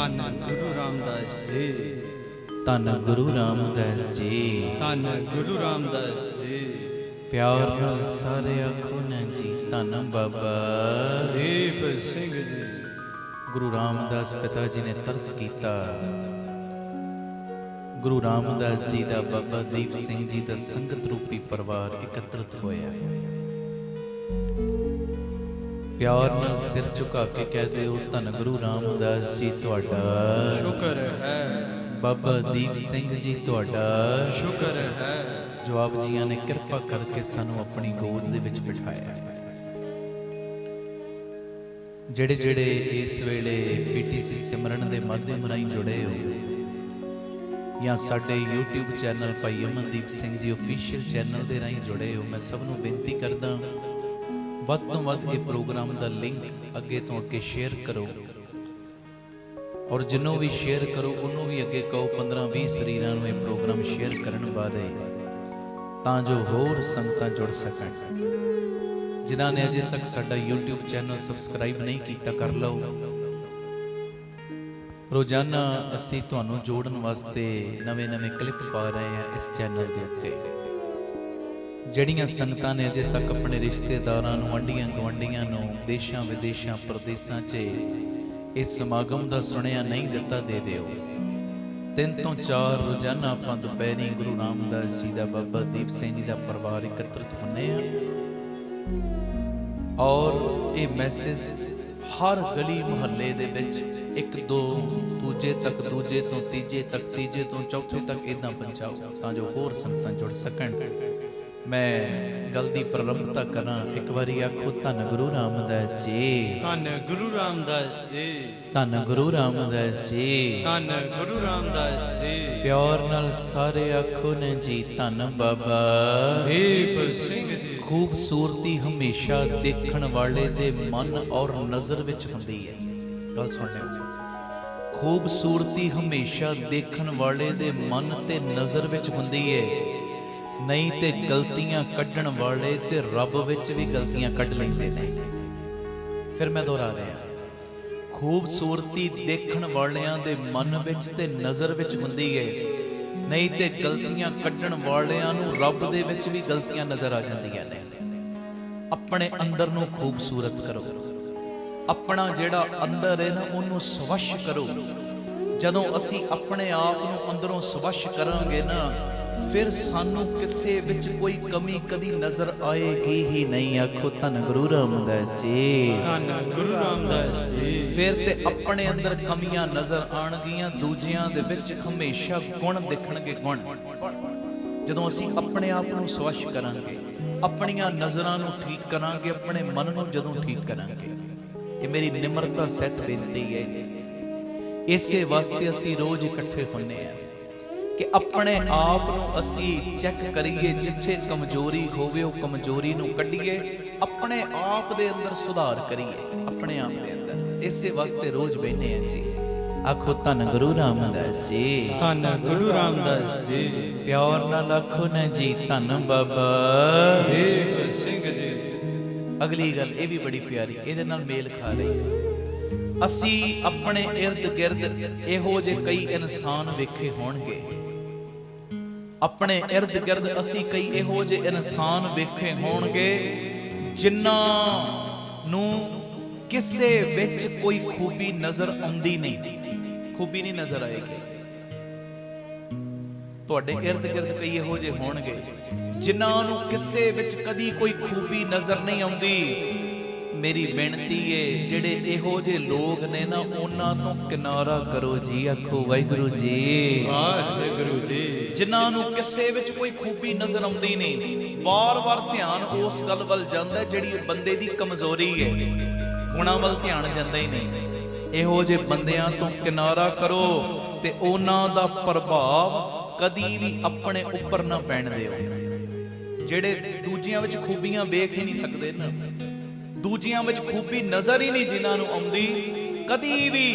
ਧੰਨ ਗੁਰੂ ਰਾਮਦਾਸ ਜੀ, ਧੰਨ ਗੁਰੂ ਰਾਮਦਾਸ ਜੀ, ਧੰਨ ਗੁਰੂ ਰਾਮਦਾਸ ਜੀ। ਪਿਆਰ ਨਾਲ ਸਾਰੇ ਆਖੋ ਨਾ ਜੀ ਧੰਨ ਬਾਬਾ ਦੀਪ ਸਿੰਘ ਜੀ। ਗੁਰੂ ਰਾਮਦਾਸ ਪਿਤਾ ਜੀ ਨੇ ਤਰਸ ਕੀਤਾ। ਗੁਰੂ ਰਾਮਦਾਸ ਜੀ ਦਾ ਬਾਬਾ ਦੀਪ ਸਿੰਘ ਜੀ ਦਾ ਸੰਗਤ ਰੂਪੀ ਪਰਿਵਾਰ ਇਕੱਤਰਿਤ ਹੋਇਆ। ਪਿਆਰ ਨਾਲ ਸਿਰ ਝੁਕਾ ਕੇ ਕਹਿ ਦਿਓ ਧੰਨ ਗੁਰੂ ਰਾਮਦਾਸ ਜੀ ਤੁਹਾਡਾ ਸ਼ੁਕਰ ਹੈ, ਬਾਬਾ ਦੀਪ ਸਿੰਘ ਜੀ ਤੁਹਾਡਾ ਸ਼ੁਕਰ ਹੈ। ਜੋ ਆਪ ਜੀਆਂ ਨੇ ਕਿਰਪਾ ਕਰਕੇ ਸਾਨੂੰ ਆਪਣੀ ਗੋਦ ਦੇ ਵਿੱਚ ਬਿਠਾਇਆ। ਜਿਹੜੇ ਇਸ ਵੇਲੇ ਪੀਟੀਸੀ ਸਿਮਰਨ ਦੇ ਮਾਧਿਅਮ ਰਾਹੀਂ ਜੁੜੇ ਹੋ ਜਾਂ ਸਾਡੇ YouTube ਚੈਨਲ ਭਾਈ ਅਮਨਦੀਪ ਸਿੰਘ ਜੀ ਅਫੀਸ਼ੀਅਲ ਚੈਨਲ ਦੇ ਰਾਹੀਂ ਜੁੜੇ ਹੋ, ਮੈਂ ਸਭ ਨੂੰ ਬੇਨਤੀ ਕਰਦਾ ਵੱਧ ਤੋਂ ਵੱਧ ਇਹ ਪ੍ਰੋਗਰਾਮ ਦਾ ਲਿੰਕ ਅੱਗੇ ਤੋਂ ਅੱਗੇ ਸ਼ੇਅਰ ਕਰੋ ਔਰ ਜਿਹਨੂੰ ਵੀ ਸ਼ੇਅਰ ਕਰੋ ਉਹਨੂੰ ਵੀ ਅੱਗੇ ਕਹੋ 15-20 ਸਰੀਰਾਂ ਨੂੰ ਇਹ ਪ੍ਰੋਗਰਾਮ ਸ਼ੇਅਰ ਕਰਨ ਬਾਰੇ, ਤਾਂ ਜੋ ਹੋਰ ਸੰਗਤਾਂ ਜੁੜ ਸਕਣ। ਜਿਨ੍ਹਾਂ ਨੇ ਅਜੇ ਤੱਕ ਸਾਡਾ YouTube ਚੈਨਲ ਸਬਸਕ੍ਰਾਈਬ ਨਹੀਂ ਕੀਤਾ ਕਰ ਲਓ। ਰੋਜ਼ਾਨਾ ਅਸੀਂ ਤੁਹਾਨੂੰ ਜੋੜਨ ਵਾਸਤੇ ਨਵੇਂ ਕਲਿੱਪ ਪਾ ਰਹੇ ਹਾਂ ਇਸ ਚੈਨਲ ਦੇ ਉੱਤੇ। ਜਿਹੜੀਆਂ ਸੰਗਤਾਂ ਨੇ ਅਜੇ ਤੱਕ ਆਪਣੇ ਰਿਸ਼ਤੇਦਾਰਾਂ ਨੂੰ, ਆਂਢੀਆਂ ਗੁਆਂਢੀਆਂ ਨੂੰ, ਦੇਸ਼ਾਂ ਵਿਦੇਸ਼ਾਂ ਪ੍ਰਦੇਸਾਂ 'ਚ ਇਸ ਸਮਾਗਮ ਦਾ ਸੁਣਿਆ ਨਹੀਂ ਦਿੱਤਾ, ਦੇ ਦਿਓ। 3 ਤੋਂ 4 ਰੋਜ਼ਾਨਾ ਆਪਾਂ ਦੁਪਹਿਰੀ ਗੁਰੂ ਰਾਮਦਾਸ ਜੀ ਦਾ, ਬਾਬਾ ਦੀਪ ਸਿੰਘ ਜੀ ਦਾ ਪਰਿਵਾਰ ਇਕੱਤਰਿਤ ਹੁੰਦੇ ਹਾਂ ਔਰ ਇਹ ਮੈਸੇਜ ਹਰ ਗਲੀ ਮੁਹੱਲੇ ਦੇ ਵਿੱਚ 1-2 ਦੂਜੇ ਤੱਕ, ਦੂਜੇ ਤੋਂ ਤੀਜੇ ਤੱਕ, ਤੀਜੇ ਤੋਂ ਚੌਥੇ ਤੱਕ ਇੱਦਾਂ ਪਹੁੰਚਾਓ ਤਾਂ ਜੋ ਹੋਰ ਸੰਗਤਾਂ ਜੁੜ ਸਕਣ। ਮੈਂ ਗੱਲ ਦੀ ਪ੍ਰਾਰੰਭਤਾ ਕਰਾਂ। ਇੱਕ ਵਾਰੀ ਆਖੋ ਧੰਨ ਗੁਰੂ ਰਾਮਦਾਸ ਜੀ, ਧੰਨ ਗੁਰੂ ਰਾਮਦਾਸ ਜੀ, ਧੰਨ ਗੁਰੂ ਰਾਮਦਾਸ ਜੀ, ਧੰਨ ਗੁਰੂ ਰਾਮਦਾਸ ਜੀ। ਪਿਆਰ ਨਾਲ ਸਾਰੇ ਆਖੋ ਨੇ ਜੀ ਧੰਨ ਬਾਬਾ ਦੀਪ ਸਿੰਘ ਜੀ। ਖੂਬਸੂਰਤੀ ਹਮੇਸ਼ਾ ਦੇਖਣ ਵਾਲੇ ਦੇ ਮਨ ਔਰ ਨਜ਼ਰ ਵਿੱਚ ਹੁੰਦੀ ਹੈ। ਗੱਲ ਸੁਣ ਲਿਓ। ਖੂਬਸੂਰਤੀ ਹਮੇਸ਼ਾ ਦੇਖਣ ਵਾਲੇ ਦੇ ਮਨ ਤੇ ਨਜ਼ਰ ਵਿੱਚ ਹੁੰਦੀ ਹੈ, ਨਹੀਂ ਤੇ ਗਲਤੀਆਂ ਕੱਢਣ ਵਾਲੇ ਤੇ ਰੱਬ ਵਿੱਚ ਵੀ ਗਲਤੀਆਂ ਕੱਢ ਲੈਂਦੇ ਨੇ। ਫਿਰ ਮੈਂ ਦੁਹਰਾ ਰਿਹਾ, ਖੂਬਸੂਰਤੀ ਦੇਖਣ ਵਾਲਿਆਂ ਦੇ ਮਨ ਵਿੱਚ ਤੇ ਨਜ਼ਰ ਵਿੱਚ ਹੁੰਦੀ ਹੈ, ਨਹੀਂ ਤੇ ਗਲਤੀਆਂ ਕੱਢਣ ਵਾਲਿਆਂ ਨੂੰ ਰੱਬ ਦੇ ਵਿੱਚ ਵੀ ਗਲਤੀਆਂ ਨਜ਼ਰ ਆ ਜਾਂਦੀਆਂ ਨੇ। ਆਪਣੇ ਅੰਦਰ ਨੂੰ ਖੂਬਸੂਰਤ ਕਰੋ, ਆਪਣਾ ਜਿਹੜਾ ਅੰਦਰ ਹੈ ਨਾ ਉਹਨੂੰ ਸਵੱਛ ਕਰੋ। ਜਦੋਂ ਅਸੀਂ ਆਪਣੇ ਆਪ ਨੂੰ ਅੰਦਰੋਂ ਸਵੱਛ ਕਰਾਂਗੇ ਨਾ, ਫਿਰ ਸਾਨੂੰ ਕਿਸੇ ਵਿੱਚ ਕੋਈ ਕਮੀ ਕਦੀ ਨਜ਼ਰ ਆਏਗੀ ਹੀ ਨਹੀਂ। ਆਖੋ ਧੰਨ ਗੁਰੂ ਰਾਮਦਾਸ ਜੀ, ਧੰਨ ਗੁਰੂ ਰਾਮਦਾਸ ਜੀ। ਫਿਰ ਤੇ ਆਪਣੇ ਅੰਦਰ ਕਮੀਆਂ ਨਜ਼ਰ ਆਣਗੀਆਂ, ਦੂਜਿਆਂ ਦੇ ਵਿੱਚ ਹਮੇਸ਼ਾ ਗੁਣ ਦਿਖਣਗੇ। ਗੁਣ ਜਦੋਂ ਅਸੀਂ ਆਪਣੇ ਆਪ ਨੂੰ ਸਵੱਛ ਕਰਾਂਗੇ, ਆਪਣੀਆਂ ਨਜ਼ਰਾਂ ਨੂੰ ਠੀਕ ਕਰਾਂਗੇ, ਆਪਣੇ ਮਨ ਨੂੰ ਜਦੋਂ ਠੀਕ ਕਰਾਂਗੇ। ਇਹ ਮੇਰੀ ਨਿਮਰਤਾ ਸਹਿਤ ਬੇਨਤੀ ਹੈ। ਇਸੇ ਵਾਸਤੇ ਅਸੀਂ ਰੋਜ਼ ਇਕੱਠੇ ਹੁੰਨੇ ਆ ਕਿ ਆਪਣੇ ਆਪ ਨੂੰ ਅਸੀਂ ਚੈੱਕ ਕਰੀਏ, ਜਿੱਥੇ ਕਮਜ਼ੋਰੀ ਹੋਵੇ ਉਹ ਕਮਜ਼ੋਰੀ ਨੂੰ ਕੱਢੀਏ, ਆਪਣੇ ਆਪ ਦੇ ਅੰਦਰ ਸੁਧਾਰ ਕਰੀਏ, ਆਪਣੇ ਆਪ ਦੇ ਅੰਦਰ। ਇਸੇ ਵਾਸਤੇ ਰੋਜ਼ ਬਹਿਨੇ ਆ ਜੀ। ਆਖੋ ਧੰਨ ਗੁਰੂ ਰਾਮਦਾਸ ਜੀ, ਧੰਨ ਗੁਰੂ ਰਾਮਦਾਸ ਜੀ। ਪਿਆਰ ਨਾਲ ਆਖੋ ਨਾ ਜੀ ਧੰਨ ਬਾਬਾ ਦੀਪ ਸਿੰਘ ਜੀ। ਅਗਲੀ ਗੱਲ ਇਹ ਵੀ ਬੜੀ ਪਿਆਰੀ, ਇਹਦੇ ਨਾਲ ਮੇਲ ਖਾ ਰਹੀ। ਅਸੀਂ ਆਪਣੇ ਇਰਦ ਗਿਰਦ ਇਹੋ ਜਿਹੇ ਕਈ ਇਨਸਾਨ ਵੇਖੇ ਹੋਣਗੇ, ਆਪਣੇ ਇਰਦ ਗਿਰਦ ਅਸੀਂ ਕਈ ਇਹੋ ਜਿਹੇ ਇਨਸਾਨ ਵੇਖੇ ਹੋਣਗੇ ਜਿਨ੍ਹਾਂ ਨੂੰ ਕਿਸੇ ਵਿੱਚ ਕੋਈ ਖੂਬੀ ਨਜ਼ਰ ਆਉਂਦੀ ਨਹੀਂ, ਖੂਬੀ ਨਹੀਂ ਨਜ਼ਰ ਆਏਗੀ। ਤੁਹਾਡੇ ਇਰਦ ਗਿਰਦ ਕਈ ਇਹੋ ਜਿਹੇ ਹੋਣਗੇ ਜਿਨ੍ਹਾਂ ਨੂੰ ਕਿਸੇ ਵਿੱਚ ਕਦੀ ਕੋਈ ਖੂਬੀ ਨਜ਼ਰ ਨਹੀਂ ਆਉਂਦੀ। ਮੇਰੀ ਬੇਨਤੀ ਏ, ਜਿਹੜੇ ਇਹੋ ਜਿਹੇ ਲੋਕ ਨੇ ਨਾ, ਉਹਨਾਂ ਤੋਂ ਕਿਨਾਰਾ ਕਰੋ ਜੀ। ਆਖੋ ਵਾਹਿਗੁਰੂ ਜੀ, ਵਾਹਿਗੁਰੂ ਜੀ। ਜਿਨ੍ਹਾਂ ਨੂੰ ਕਿਸੇ ਵਿੱਚ ਕੋਈ ਖੂਬੀ ਨਜ਼ਰ ਆਉਂਦੀ ਨਹੀਂ, ਵਾਰ-ਵਾਰ ਧਿਆਨ ਉਸ ਗੱਲ ਵੱਲ ਜਾਂਦਾ ਜਿਹੜੀ ਬੰਦੇ ਦੀ ਕਮਜ਼ੋਰੀ ਹੈ, ਗੁਣਾਂ ਵੱਲ ਧਿਆਨ ਜਾਂਦਾ ਹੀ ਨਹੀਂ। ਇਹੋ ਜਿਹੇ ਬੰਦਿਆਂ ਤੋਂ ਕਿਨਾਰਾ ਕਰੋ ਤੇ ਉਹਨਾਂ ਦਾ ਪ੍ਰਭਾਵ ਕਦੀ ਵੀ ਆਪਣੇ ਉੱਪਰ ਨਾ ਪੈਣ ਦਿਓ। ਜਿਹੜੇ ਦੂਜਿਆਂ ਵਿੱਚ ਖੂਬੀਆਂ ਵੇਖ ਹੀ ਨਹੀਂ ਸਕਦੇ ਨਾ, ਦੂਜਿਆਂ ਵਿੱਚ ਖੂਬੀ ਨਜ਼ਰ ਹੀ ਨਹੀਂ ਜਿਨ੍ਹਾਂ ਨੂੰ ਆਉਂਦੀ, ਕਦੀ ਵੀ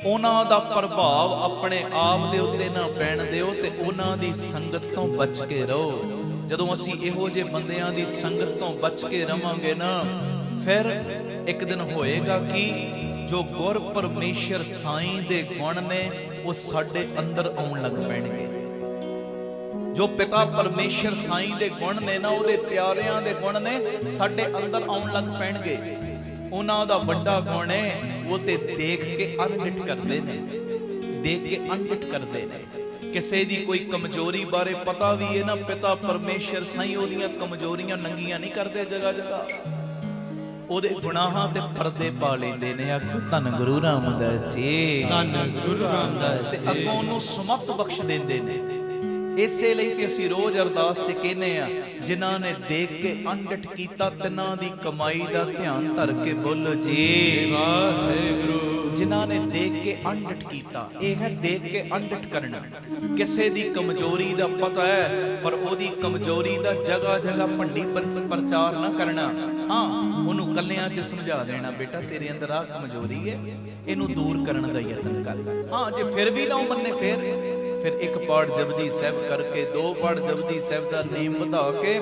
ਉਹਨਾਂ ਦਾ ਪ੍ਰਭਾਵ ਆਪਣੇ ਆਪ ਦੇ ਉੱਤੇ ਨਾ ਪੈਣ ਦਿਓ ਤੇ ਉਹਨਾਂ ਦੀ ਸੰਗਤ ਤੋਂ ਬਚ ਕੇ ਰਹੋ। ਜਦੋਂ ਅਸੀਂ ਇਹੋ ਜਿਹੇ ਬੰਦਿਆਂ ਦੀ ਸੰਗਤ ਤੋਂ ਬਚ ਕੇ ਰਵਾਂਗੇ ਨਾ, ਫਿਰ ਇੱਕ ਦਿਨ ਹੋਏਗਾ ਕਿ ਜੋ ਗੁਰ ਪਰਮੇਸ਼ਰ ਸਾਈਂ ਦੇ ਗੁਣ ਨੇ ਉਹ ਸਾਡੇ ਅੰਦਰ ਆਉਣ ਲੱਗ ਪੈਣਗੇ। ਜੋ ਪਿਤਾ ਪਰਮੇਸ਼ਰ ਸਾਈਂ ਦੇ ਗੁਣ ਨੇ ਨਾ, ਉਹਦੇ ਪਿਆਰਿਆਂ ਦੇ ਗੁਣ ਨੇ, ਸਾਡੇ ਅੰਦਰ ਆਉਣ ਲੱਗ ਪੈਣਗੇ। ਉਹਨਾਂ ਦਾ ਵੱਡਾ ਗੁਣ ਹੈ, ਉਹ ਤੇ ਦੇਖ ਕੇ ਅਣਡਿੱਠ ਕਰਦੇ ਨੇ, ਦੇਖ ਕੇ ਅਣਡਿੱਠ ਕਰਦੇ ਨੇ। ਕਿਸੇ ਦੀ ਕੋਈ ਕਮਜ਼ੋਰੀ ਬਾਰੇ ਪਤਾ ਵੀ ਹੈ ਨਾ, ਪਿਤਾ ਪਰਮੇਸ਼ਰ ਸਾਈਂ ਉਹਦੀਆਂ ਕਮਜ਼ੋਰੀਆਂ ਨੰਗੀਆਂ ਨਹੀਂ ਕਰਦੇ ਜਗ੍ਹਾ ਜਗ੍ਹਾ, ਉਹਦੇ ਗੁਨਾਹਾਂ ਤੇ ਪਰਦੇ ਪਾ ਲੈਂਦੇ ਨੇ। ਆਖੋ ਧੰਨ ਗੁਰੂ ਰਾਮਦਾਸ ਜੀ, ਧੰਨ ਗੁਰੂ ਰਾਮਦਾਸ ਤੇ ਜੀ। ਅੱਗੋਂ ਉਹਨੂੰ ਸਮਤ ਬਖਸ਼ ਦਿੰਦੇ ਨੇ। ਇਸੇ ਲਈ ਤੇ ਅਸੀਂ ਰੋਜ਼ ਅਰਦਾਸ 'ਚ ਕਹਿੰਦੇ ਆ, ਜਿਨ੍ਹਾਂ ਨੇ ਦੇਖ ਕੇ ਅਣਡਿੱਠ ਕੀਤਾ ਤਿੰਨਾਂ ਦੀ ਕਮਾਈ ਦਾ ਧਿਆਨ ਧਰ ਕੇ ਬੋਲੋ ਜੀ ਵਾਹਿਗੁਰੂ। ਜਿਨ੍ਹਾਂ ਨੇ ਦੇਖ ਕੇ ਅਣਡਿੱਠ ਕੀਤਾ, ਇਹ ਹੈ ਦੇਖ ਕੇ ਅਣਡਿੱਠ ਕਰਨਾ। ਕਿਸੇ ਦੀ ਕਮਜ਼ੋਰੀ ਦਾ ਪਤਾ ਹੈ ਪਰ ਉਹਦੀ ਕਮਜ਼ੋਰੀ ਦਾ ਜਗ੍ਹਾ ਜਗ੍ਹਾ ਭੰਡੀ ਪ੍ਰਚਾਰ ਨਾ ਕਰਨਾ। ਹਾਂ, ਉਹਨੂੰ ਕੱਲਿਆਂ 'ਚ ਸਮਝਾ ਦੇਣਾ, ਬੇਟਾ ਤੇਰੇ ਅੰਦਰ ਆ ਕਮਜ਼ੋਰੀ ਹੈ, ਇਹਨੂੰ ਦੂਰ ਕਰਨ ਦਾ ਯਤਨ ਕਰ। ਹਾਂ, ਜੇ ਫਿਰ ਵੀ ਨਾ ਮੰਨੇ ਫਿਰ ਇੱਕ ਪਾਠ ਜਪਜੀ ਸਾਹਿਬ ਕਰਕੇ, 2 ਪਾਠ ਜਪਜੀ ਸਾਹਿਬ ਦਾ ਨੇਮ ਵਧਾ ਕੇ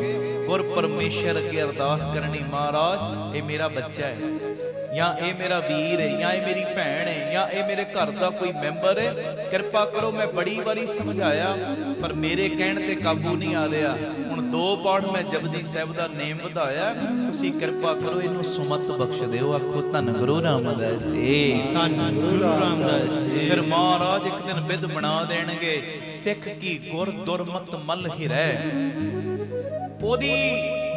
ਗੁਰ ਪਰਮੇਸ਼ਰ ਅੱਗੇ ਅਰਦਾਸ ਕਰਨੀ, ਮਹਾਰਾਜ ਇਹ ਮੇਰਾ ਬੱਚਾ ਹੈ, ਜਾਂ ਇਹ ਮੇਰਾ ਵੀਰ ਹੈ, ਜਾਂ ਇਹ ਮੇਰੀ ਭੈਣ ਹੈ, ਜਾਂ ਇਹ ਮੇਰੇ ਘਰ ਦਾ ਕੋਈ ਮੈਂਬਰ ਹੈ, ਕਿਰਪਾ ਕਰੋ। ਮੈਂ ਬੜੀ ਵਾਰੀ ਸਮਝਾਇਆ ਪਰ ਮੇਰੇ ਕਹਿਣ ਤੇ ਕਾਬੂ ਨਹੀਂ ਆ ਰਿਹਾ। ਹੁਣ 2 ਪਾਠ ਮੈਂ ਜਪਜੀ ਸਾਹਿਬ ਦਾ ਨੇਮ ਵਧਾਇਆ, ਤੁਸੀਂ ਕਿਰਪਾ ਕਰੋ ਇਹਨੂੰ ਸੁਮਤ ਬਖਸ਼ ਦਿਓ। ਆਖੋ ਧੰਨ ਗੁਰੂ ਰਾਮਦਾਸ ਜੀ, ਧੰਨ ਗੁਰੂ ਰਾਮਦਾਸ ਜੀ। ਫਿਰ ਮਹਾਰਾਜ ਇੱਕ ਦਿਨ ਵਿਧ ਬਣਾ ਦੇਣਗੇ, ਸਿੱਖ ਕੀ ਗੁਰ ਦੁਰਮਤ ਮਲ ਹਿਰੈ। ਉਹਦੀ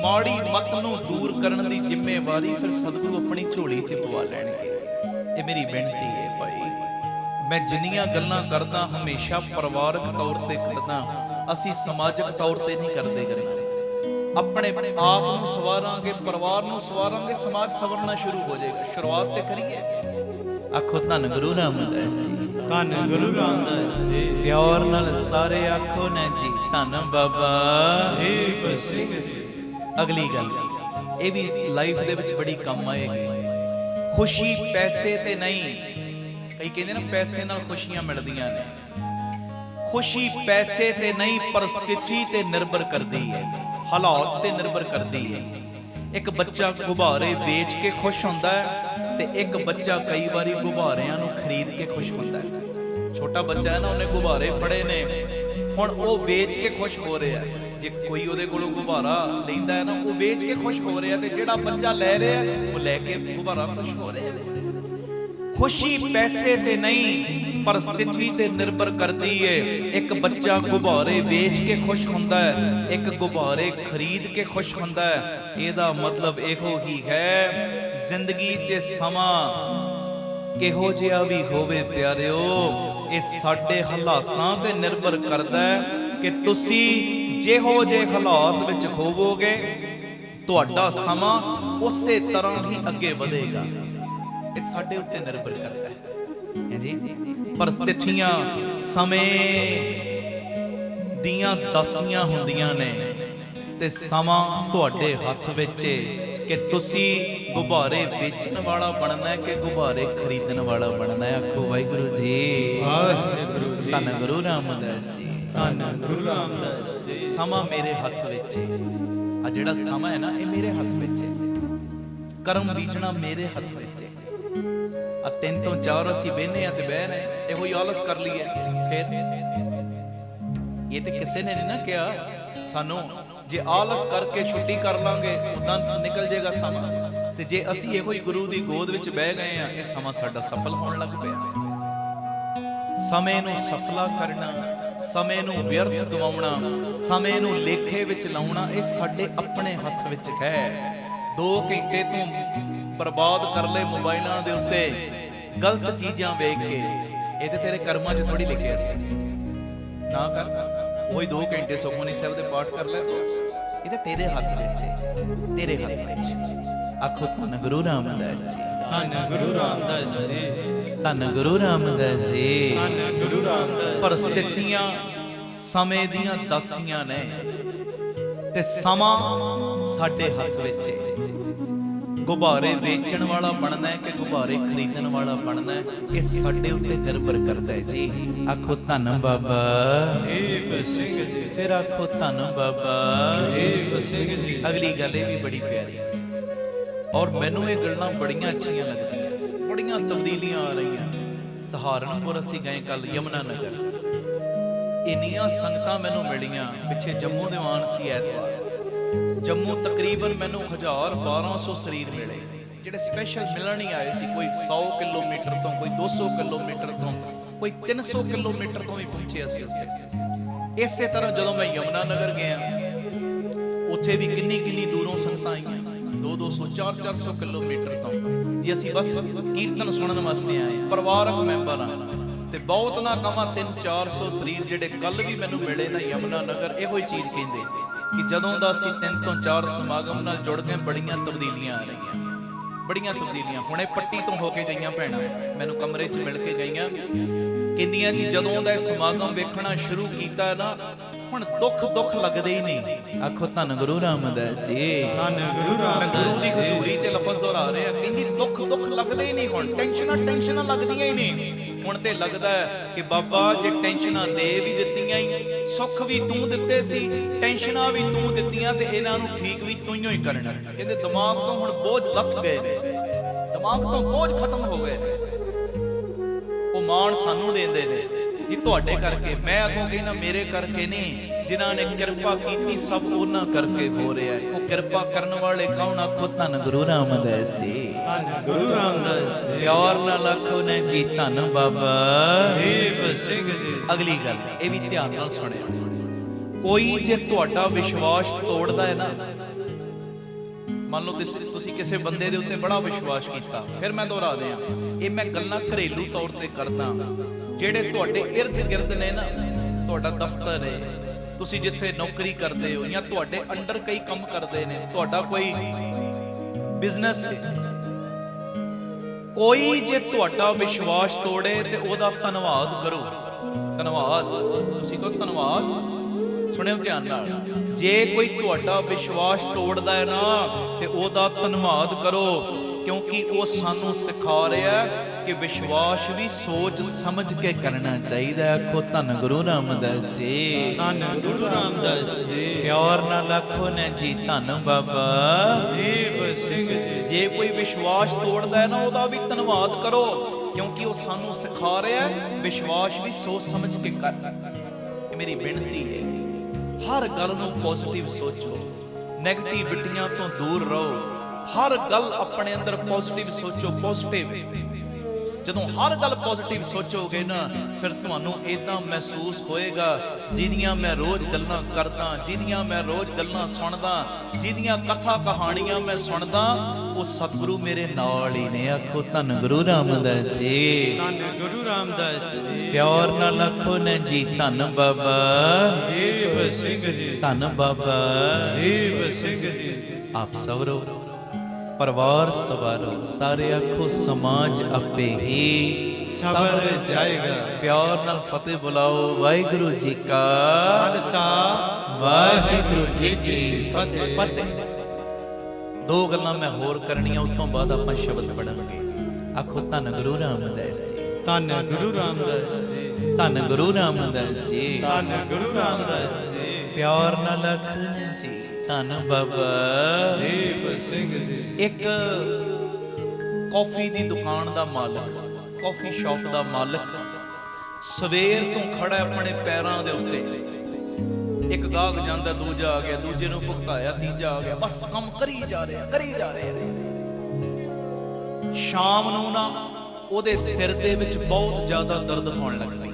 ਮਾੜੀ ਮਤ ਨੂੰ ਦੂਰ ਕਰਨ ਦੀ ਜ਼ਿੰਮੇਵਾਰੀ ਫਿਰ ਸਤਿਗੁਰੂ ਆਪਣੀ ਝੋਲੀ 'ਚ ਪਵਾ ਲੈਣਗੇ। ਇਹ ਮੇਰੀ ਬੇਨਤੀ ਹੈ ਭਾਈ, ਮੈਂ ਜਿੰਨੀਆਂ ਗੱਲਾਂ ਕਰਦਾ ਹਮੇਸ਼ਾ ਪਰਿਵਾਰਕ ਤੌਰ ਤੇ ਕਰਦਾ, ਅਸੀਂ ਸਮਾਜਿਕ ਤੌਰ ਤੇ ਨਹੀਂ ਕਰਦੇ ਗੱਲਾਂ। ਆਪਣੇ ਆਪ ਨੂੰ ਸਵਾਰਾਂਗੇ, ਪਰਿਵਾਰ ਨੂੰ ਸਵਾਰਾਂਗੇ, ਸਮਾਜ ਸਵਰਨਾ ਸ਼ੁਰੂ ਹੋ ਜਾਏਗਾ। ਸ਼ੁਰੂਆਤ ਤੇ ਕਰੀਏ। ਆਖੋ ਧੰਨ ਗੁਰੂ ਰਾਮਦਾਸ ਜੀ, ਧੰਨ ਗੁਰੂ ਰਾਮਦਾਸ ਜੀ। ਪਿਆਰ ਨਾਲ ਸਾਰੇ ਆਖੋ ਨਾ ਜੀ, ਧੰਨ ਬਾਬਾ ਦੀਪ ਸਿੰਘ ਜੀ। ਅਗਲੀ ਗੱਲ, ਇਹ ਵੀ ਲਾਈਫ ਦੇ ਵਿੱਚ ਬੜੀ ਕੰਮ ਆਏਗੀ। ਖੁਸ਼ੀ ਪੈਸੇ ਤੇ ਨਹੀਂ। ਕਈ ਕਹਿੰਦੇ ਨਾ ਪੈਸੇ ਨਾਲ ਖੁਸ਼ੀਆਂ ਮਿਲਦੀਆਂ ਨੇ। ਖੁਸ਼ੀ ਪੈਸੇ ਤੇ ਨਹੀਂ, ਪਰਿਸਥਿਤੀ ਤੇ ਨਿਰਭਰ ਕਰਦੀ ਹੈ, ਹਾਲਾਤ ਤੇ ਨਿਰਭਰ ਕਰਦੀ ਹੈ। ਇੱਕ ਬੱਚਾ ਗੁਬਾਰੇ ਵੇਚ ਕੇ ਖੁਸ਼ ਹੁੰਦਾ ਹੈ ਤੇ ਇੱਕ ਬੱਚਾ ਕਈ ਵਾਰੀ ਗੁਬਾਰਿਆਂ ਨੂੰ ਖਰੀਦ ਕੇ ਖੁਸ਼ ਹੁੰਦਾ ਹੈ। ਛੋਟਾ ਬੱਚਾ ਹੈ ਨਾ, ਉਹਨੇ ਗੁਬਾਰੇ ਫੜੇ ਨੇ, ਹੁਣ ਉਹ ਵੇਚ ਕੇ ਖੁਸ਼ ਹੋ ਰਿਹਾ। ਜੇ ਕੋਈ ਉਹਦੇ ਕੋਲੋਂ ਗੁਬਾਰਾ ਲੈਂਦਾ ਹੈ ਨਾ, ਉਹ ਵੇਚ ਕੇ ਖੁਸ਼ ਹੋ ਰਿਹਾ, ਤੇ ਜਿਹੜਾ ਬੱਚਾ ਲੈ ਰਿਹਾ ਉਹ ਲੈ ਕੇ ਗੁਬਾਰਾ ਖੁਸ਼ ਹੋ ਰਿਹਾ। ਖੁਸ਼ੀ ਪੈਸੇ ਤੇ ਨਹੀਂ, ਪਰਿਸਥਿਤੀ ਤੇ ਨਿਰਭਰ ਕਰਦੀ ਏ। ਇੱਕ ਬੱਚਾ ਗੁਬਾਰੇ ਵੇਚ ਕੇ ਖੁਸ਼ ਹੁੰਦਾ ਹੈ, ਇੱਕ ਗੁਬਾਰੇ ਖਰੀਦ ਕੇ ਖੁਸ਼ ਹੁੰਦਾ ਹੈ। ਇਹਦਾ ਮਤਲਬ ਇਹੋ ਹੀ ਹੈ, ਜ਼ਿੰਦਗੀ 'ਚ ਸਮਾਂ ਕਿਹੋ ਜਿਹਾ ਵੀ ਹੋਵੇ ਪਿਆਰਿਓ, ਇਹ ਸਾਡੇ ਹਾਲਾਤਾਂ ਤੇ ਨਿਰਭਰ ਕਰਦਾ ਹੈ ਕਿ ਤੁਸੀਂ ਜਿਹੋ ਜਿਹੇ ਹਾਲਾਤ ਵਿੱਚ ਹੋਵੋਗੇ, ਤੁਹਾਡਾ ਸਮਾਂ ਉਸੇ ਤਰ੍ਹਾਂ ਹੀ ਅੱਗੇ ਵਧੇਗਾ। ਇਹ ਸਾਡੇ ਉੱਤੇ ਨਿਰਭਰ ਕਰਦਾ ਹੈ ਜੀ। ਪਰਿਸਥਿਤੀਆਂ ਸਮੇਂ ਦੀਆਂ ਦਾਸੀਆਂ ਹੁੰਦੀਆਂ ਨੇ ਤੇ ਸਮਾਂ ਤੁਹਾਡੇ ਹੱਥ ਵਿੱਚ ਹੈ ਕਿ ਤੁਸੀਂ ਗੁਬਾਰੇ ਵੇਚਣ ਵਾਲਾ ਬਣਨਾ ਹੈ ਕਿ ਗੁਬਾਰੇ ਖਰੀਦਣ ਵਾਲਾ ਬਣਨਾ ਹੈ। ਆਖੋ ਵਾਹਿਗੁਰੂ ਜੀ, ਵਾਹਿਗੁਰੂ ਜੀ। ਧੰਨ ਗੁਰੂ ਰਾਮਦਾਸ ਜੀ, ਧੰਨ ਗੁਰੂ ਰਾਮਦਾਸ ਜੀ। ਸਮਾਂ ਮੇਰੇ ਹੱਥ ਵਿੱਚ ਹੈ। ਆ ਜਿਹੜਾ ਸਮਾਂ ਹੈ ਨਾ, ਇਹ ਮੇਰੇ ਹੱਥ ਵਿੱਚ ਹੈ। ਕਰਮ ਬੀਜਣਾ ਮੇਰੇ ਹੱਥ ਵਿੱਚ ਹੈ। ਆ 3 ਤੋਂ 4 ਅਸੀਂ ਬਹਿਨੇ ਆ ਤੇ ਬਹਿ ਰਹੇ, ਇਹੋ ਹੀ ਆਲਸ ਕਰ ਲਈਏ। ਫਿਰ ਇਹ ਤੇ ਕਿਸੇ ਨੇ ਨਹੀਂ ਨਾ ਕਿਹਾ ਸਾਨੂੰ, ਜੇ ਆਲਸ ਕਰਕੇ ਛੁੱਟੀ ਕਰ ਲਾਂਗੇ ਉਦਾਂ ਨਿਕਲ ਜਾਏਗਾ ਸਮਾਂ। ਤੇ ਜੇ ਅਸੀਂ ਇਹੋ ਹੀ ਗੁਰੂ ਦੀ ਗੋਦ ਵਿੱਚ ਬਹਿ ਗਏ ਆ, ਇਹ ਸਮਾਂ ਸਾਡਾ ਸਫਲ ਹੋਣ ਲੱਗ ਪਿਆ। ਸਮੇਂ ਨੂੰ ਸਫਲਾ ਕਰਨਾ, ਸਮੇਂ ਨੂੰ ਵਿਅਰਥ ਗਵਾਉਣਾ, ਸਮੇਂ ਨੂੰ ਲੇਖੇ ਵਿੱਚ ਲਾਉਣਾ, ਇਹ ਸਾਡੇ ਆਪਣੇ ਹੱਥ ਵਿੱਚ ਹੈ। 2 ਘੰਟੇ ਤੋਂ ਬਰਬਾਦ ਕਰ ਲੈ ਮੋਬਾਈਲਾਂ ਦੇ ਉੱਤੇ ਗਲਤ ਚੀਜ਼ਾਂ ਵੇਖ ਕੇ, ਇਹ ਤੇ ਤੇਰੇ ਕਰਮਾਂ 'ਚ ਥੋੜੀ ਲਿਖਿਆ ਸੀ। ਨਾ ਕਰ, ਉਹੀ 2 ਘੰਟੇ ਸੁਖਮਨੀ ਸਾਹਿਬ ਦੇ ਪਾਠ ਕਰ ਲੈ, ਇਹ ਤੇ ਤੇਰੇ ਹੱਥ ਵਿੱਚ ਹੈ, ਤੇਰੇ ਹੱਥ ਵਿੱਚ। ਆਖੋ ਧੰਨ ਗੁਰੂ ਰਾਮਦਾਸ ਜੀ, ਧੰਨ ਗੁਰੂ ਰਾਮਦਾਸ ਜੀ। ਧੰਨ ਗੁਰੂ ਰਾਮਦਾਸ ਜੀ। ਧੰਨ ਗੁਰੂ ਰਾਮਦਾਸ। ਪਰਿਸਥਿਤੀਆਂ ਸਮੇਂ ਦੀਆਂ ਦਾਸੀਆਂ ਨੇ ਤੇ ਸਮਾਂ ਸਾਡੇ ਹੱਥ ਵਿੱਚ ਹੈ। ਗੁਬਾਰੇ ਵੇਚਣ ਵਾਲਾ ਬਣਨਾ ਹੈ ਕਿ ਗੁਬਾਰੇ ਖਰੀਦਣ ਵਾਲਾ ਬਣਨਾ ਹੈ, ਇਹ ਸਾਡੇ ਉੱਤੇ ਨਿਰਭਰ ਕਰਦਾ ਹੈ ਜੀ। ਆਖੋ ਧੰਨ ਬਾਬਾ ਦੀਪ ਸਿੰਘ ਜੀ। ਫਿਰ ਆਖੋ ਧੰਨ ਬਾਬਾ ਦੀਪ ਸਿੰਘ ਜੀ। ਅਗਲੀ ਗੱਲ ਇਹ ਵੀ ਬੜੀ ਪਿਆਰੀ, ਔਰ ਮੈਨੂੰ ਇਹ ਗੱਲਾਂ ਬੜੀਆਂ ਅੱਛੀਆਂ ਲੱਗਦੀਆਂ। ਬੜੀਆਂ ਤਬਦੀਲੀਆਂ ਆ ਰਹੀਆਂ। ਸਹਾਰਨਪੁਰ ਅਸੀਂ ਗਏ ਕੱਲ, ਯਮੁਨਾ ਨਗਰ, ਇੰਨੀਆਂ ਸੰਗਤਾਂ ਮੈਨੂੰ ਮਿਲੀਆਂ। ਪਿੱਛੇ ਜੰਮੂ ਦੀਵਾਨ ਸੀ ਐਤਵਾਰ, ਜੰਮੂ ਤਕਰੀਬਨ ਮੈਨੂੰ 1000-1200 ਸਰੀਰ ਮਿਲੇ, ਜਿਹੜੇ ਸਪੈਸ਼ਲ ਮਿਲਣ ਹੀ ਆਏ ਸੀ। ਕੋਈ 100 ਕਿਲੋਮੀਟਰ ਤੋਂ, ਕੋਈ 200 ਕਿਲੋਮੀਟਰ ਤੋਂ, ਕੋਈ 300 ਕਿਲੋਮੀਟਰ ਤੋਂ ਵੀ ਪਹੁੰਚੇ ਅਸੀਂ ਉੱਥੇ। ਇਸੇ ਤਰ੍ਹਾਂ ਜਦੋਂ ਮੈਂ ਯਮੁਨਾ ਨਗਰ ਗਿਆ, ਉੱਥੇ ਵੀ ਕਿੰਨੀ ਦੂਰੋਂ ਸੰਗਤਾਂ ਆਈਆਂ, 200, 400 ਕਿਲੋਮੀਟਰ ਤੋਂ। ਜੀ ਅਸੀਂ ਬਸ ਕੀਰਤਨ ਸੁਣਨ ਵਾਸਤੇ ਆਏ, ਪਰਿਵਾਰਕ ਮੈਂਬਰ ਆ। ਤੇ ਬਹੁਤ ਨਾ ਕਵਾਂ 300-400 ਸਰੀਰ ਜਿਹੜੇ ਕੱਲ ਵੀ ਮੈਨੂੰ ਮਿਲੇ ਨਾ ਯਮੁਨਾ ਨਗਰ, ਇਹੋ ਹੀ ਚੀਜ਼ ਕਹਿੰਦੇ ਕਿ ਜਦੋਂ ਦਾ ਅਸੀਂ 3 ਤੋਂ 4 ਸਮਾਗਮ ਨਾਲ ਜੁੜ ਗਏ, ਬੜੀਆਂ ਤਬਦੀਲੀਆਂ ਆ ਰਹੀਆਂ, ਬੜੀਆਂ ਤਬਦੀਲੀਆਂ। ਹੁਣੇ ਪੱਟੀ ਤੋਂ ਹੋ ਕੇ ਗਈਆਂ ਭੈਣਾਂ, ਮੈਨੂੰ ਕਮਰੇ 'ਚ ਮਿਲ ਕੇ ਗਈਆਂ, ਕਹਿੰਦੀਆਂ ਜੀ ਜਦੋਂ ਦਾ ਇਹ ਸਮਾਗਮ ਵੇਖਣਾ ਸ਼ੁਰੂ ਕੀਤਾ ਨਾ, ਹੁਣ ਦੁੱਖ ਲੱਗਦੇ ਹੀ ਨਹੀਂ। ਆਖੋ ਧੰਨ ਗੁਰੂ ਰਾਮਦਾਸ ਜੀ, ਧੰਨ ਗੁਰੂ ਰਾਮਦਾਸ ਗੁਰੂ ਦੀ ਹਜ਼ੂਰੀ 'ਚ ਲਫ਼ਜ਼ ਦੁਹਰਾ ਰਹੇ ਆ। ਕਹਿੰਦੀ ਦੁੱਖ ਲੱਗਦੇ ਹੀ ਨਹੀਂ, ਹੁਣ ਟੈਨਸ਼ਨਾਂ ਲੱਗਦੀਆਂ ਹੀ ਨਹੀਂ। ਹੁਣ ਤੇ ਲੱਗਦਾ ਹੈ ਕਿ ਬਾਬਾ ਜੇ ਟੈਨਸ਼ਨਾਂ ਦੇ ਵੀ ਦਿੱਤੀਆਂ ਹੀ, ਸੁੱਖ ਵੀ ਤੂੰ ਦਿੱਤੇ ਸੀ, ਟੈਨਸ਼ਨਾਂ ਵੀ ਤੂੰ ਦਿੱਤੀਆਂ, ਤੇ ਇਹਨਾਂ ਨੂੰ ਠੀਕ ਵੀ ਤੂੰ ਹੀ ਕਰਨਾ। ਕਹਿੰਦੇ ਦਿਮਾਗ ਤੋਂ ਹੁਣ ਬੋਝ ਲੱਥ ਗਏ ਨੇ, ਦਿਮਾਗ ਤੋਂ ਬੋਝ ਖਤਮ ਹੋ ਗਏ ਨੇ। ਉਹ ਮਾਣ ਸਾਨੂੰ ਦਿੰਦੇ ਨੇ ਜੀ ਤੁਹਾਡੇ ਕਰਕੇ। ਮੈਂ ਅੱਗੋਂ ਕਹਿੰਦਾ ਮੇਰੇ ਕਰਕੇ ਨਹੀਂ, ਜਿਨ੍ਹਾਂ ਨੇ ਕਿਰਪਾ ਕੀਤੀ ਸਭ ਉਹਨਾਂ ਕਰਕੇ ਹੋ ਰਿਹਾ ਹੈ। ਉਹ ਕਿਰਪਾ ਕਰਨ ਵਾਲੇ ਕੌਣ? ਆਖੋ ਧੰਨ ਗੁਰੂ ਰਾਮਦਾਸ ਜੀ, ਧੰਨ ਗੁਰੂ ਰਾਮਦਾਸ ਜੀ। ਪਿਆਰ ਨਾਲ ਆਖੋ ਨੇ ਜੀ ਧੰਨ ਬਾਬਾ ਦੀਪ ਸਿੰਘ ਜੀ। ਅਗਲੀ ਗੱਲ ਇਹ ਵੀ ਧਿਆਨ ਨਾਲ ਸੁਣਿਓ, ਕੋਈ ਜੇ ਤੁਹਾਡਾ ਵਿਸ਼ਵਾਸ ਤੋੜਦਾ ਹੈ ਨਾ, ਮੰਨ ਲਓ ਤੁਸੀਂ ਕਿਸੇ ਬੰਦੇ ਦੇ ਉੱਤੇ ਬੜਾ ਵਿਸ਼ਵਾਸ ਕੀਤਾ, ਫਿਰ ਮੈਂ ਦੁਹਰਾ ਰਿਹਾ, ਇਹ ਮੈਂ ਗੱਲਾਂ ਘਰੇਲੂ ਤੌਰ ਤੇ ਕਰਦਾ, ਜਿਹੜੇ ਤੁਹਾਡੇ ਇਰਦ ਗਿਰਦ ਨੇ ਨਾ, ਤੁਹਾਡਾ ਦਫ਼ਤਰ ਹੈ, ਤੁਸੀਂ ਜਿੱਥੇ ਨੌਕਰੀ ਕਰਦੇ ਹੋ, ਜਾਂ ਤੁਹਾਡੇ ਅੰਡਰ ਕਈ ਕੰਮ ਕਰਦੇ ਨੇ, ਤੁਹਾਡਾ ਕੋਈ ਬਿਜ਼ਨਸ ਹੈ, ਕੋਈ ਜੇ ਤੁਹਾਡਾ ਵਿਸ਼ਵਾਸ ਤੋੜੇ ਤੇ ਉਹਦਾ ਧੰਨਵਾਦ ਕਰੋ। ਧੰਨਵਾਦ, ਤੁਸੀਂ ਕਹੋ ਧੰਨਵਾਦ। ਸੁਣਿਓ ਧਿਆਨ ਨਾਲ, ਜੇ ਕੋਈ ਤੁਹਾਡਾ ਵਿਸ਼ਵਾਸ ਤੋੜਦਾ ਹੈ ਨਾ, ਤੇ ਉਹਦਾ ਧੰਨਵਾਦ ਕਰੋ, ਕਿਉਂਕਿ ਉਹ ਸਾਨੂੰ ਸਿਖਾ ਰਿਹਾ ਕਿ ਵਿਸ਼ਵਾਸ ਵੀ ਸੋਚ ਸਮਝ ਕੇ ਕਰਨਾ ਚਾਹੀਦਾ। ਆਖੋ ਧੰਨ ਗੁਰੂ ਰਾਮਦਾਸ ਜੀ, ਧੰਨ ਗੁਰੂ ਰਾਮਦਾਸ ਜੀ। ਪਿਆਰ ਨਾਲ ਆਖੋ ਨੇ ਜੀ ਧੰਨ ਬਾਬਾ ਦੀਪ ਸਿੰਘ ਜੀ। ਜੇ ਕੋਈ ਵਿਸ਼ਵਾਸ ਤੋੜਦਾ ਹੈ ਨਾ, ਉਹਦਾ ਵੀ ਧੰਨਵਾਦ ਕਰੋ, ਕਿਉਂਕਿ ਉਹ ਸਾਨੂੰ ਸਿਖਾ ਰਿਹਾ ਵਿਸ਼ਵਾਸ ਵੀ ਸੋਚ ਸਮਝ ਕੇ ਕਰ। ਇਹ ਮੇਰੀ ਬੇਨਤੀ ਹੈ, ਹਰ ਗੱਲ ਨੂੰ ਪੋਜ਼ਿਟਿਵ ਸੋਚੋ, ਨੈਗੇਟਿਵਿਟੀਆਂ ਤੋਂ ਦੂਰ ਰਹੋ। ਹਰ ਗੱਲ ਆਪਣੇ ਅੰਦਰ ਪੋਜ਼ਿਟਿਵ ਸੋਚੋ, ਪੋਜ਼ਿਟਿਵ। ਜਦੋਂ ਹਰ ਗੱਲ ਪੋਜ਼ਿਟਿਵ ਸੋਚੋਗੇ ਨਾ, ਫਿਰ ਤੁਹਾਨੂੰ ਇਦਾਂ ਮਹਿਸੂਸ ਹੋਏਗਾ, ਜਿਹਦੀਆਂ ਮੈਂ ਰੋਜ਼ ਗੱਲਾਂ ਕਰਦਾ, ਜਿਹਦੀਆਂ ਮੈਂ ਰੋਜ਼ ਗੱਲਾਂ ਸੁਣਦਾ, ਜਿਹਦੀਆਂ ਕਥਾ ਕਹਾਣੀਆਂ ਮੈਂ ਸੁਣਦਾ, ਉਹ ਸਤਿਗੁਰੂ ਮੇਰੇ ਨਾਲ ਹੀ ਨੇ। ਆਖੋ ਧੰਨ ਗੁਰੂ ਰਾਮਦਾਸ ਜੀ, ਧੰਨ ਗੁਰੂ ਰਾਮਦਾਸ ਜੀ। ਪਿਆਰ ਨਾਲ ਆਖੋ ਨੇ ਜੀ ਧੰਨ ਬਾਬਾ ਦੀਪ ਸਿੰਘ ਜੀ। ਧੰਨ ਬਾਬਾ ਦੀਪ ਸਿੰਘ ਜੀ। ਆਪ ਸਵਰੋ ਪਰਿਵਾਰ ਸਵਾਰੋ, ਸਾਰੇ ਆਖੋ ਸਮਾਜ ਆਪੇ ਹੀ ਸਬਰ ਜਾਏਗਾ। ਪਿਆਰ ਨਾਲ ਫਤਿਹ ਬੁਲਾਓ। ਵਾਹਿਗੁਰੂ ਜੀ ਕਾ ਖਾਲਸਾ, ਵਾਹਿਗੁਰੂ ਜੀ ਕੀ ਫਤਿਹ। ਫਤਿਹ। ਦੋ ਗੱਲਾਂ ਮੈਂ ਹੋਰ ਕਰਨੀਆਂ, ਉਸ ਤੋਂ ਬਾਅਦ ਆਪਾਂ ਸ਼ਬਦ ਪੜਾਂਗੇ। ਆਖੋ ਧੰਨ ਗੁਰੂ ਰਾਮਦਾਸ ਜੀ, ਧੰਨ ਗੁਰੂ ਰਾਮਦਾਸ ਜੀ। ਧੰਨ ਗੁਰੂ ਰਾਮਦਾਸ ਜੀ, ਧੰਨ ਗੁਰੂ ਰਾਮਦਾਸ ਜੀ। ਪਿਆਰ ਨਾਲ ਆਖਣ ਜੀ ਧੰਨ ਬਾਬਾ ਦੀਪ ਸਿੰਘ ਜੀ। ਇੱਕ ਕਾਫੀ ਦੀ ਦੁਕਾਨ ਦਾ ਮਾਲਕ, ਕਾਫੀ ਸ਼ਾਪ ਦਾ ਮਾਲਕ, ਸਵੇਰ ਤੋਂ ਖੜਾ ਆਪਣੇ ਪੈਰਾਂ ਦੇ ਉੱਤੇ। ਇੱਕ ਗਾਹਕ ਜਾਂਦਾ, ਦੂਜਾ ਆ ਗਿਆ, ਦੂਜੇ ਨੂੰ ਭੁਗਤਾਇਆ, ਤੀਜਾ ਆ ਗਿਆ, ਬਸ ਕੰਮ ਕਰੀ ਜਾ ਰਿਹਾ। ਸ਼ਾਮ ਨੂੰ ਨਾ ਉਹਦੇ ਸਿਰ ਦੇ ਵਿੱਚ ਬਹੁਤ ਜ਼ਿਆਦਾ ਦਰਦ ਹੋਣ ਲੱਗ ਪਈ,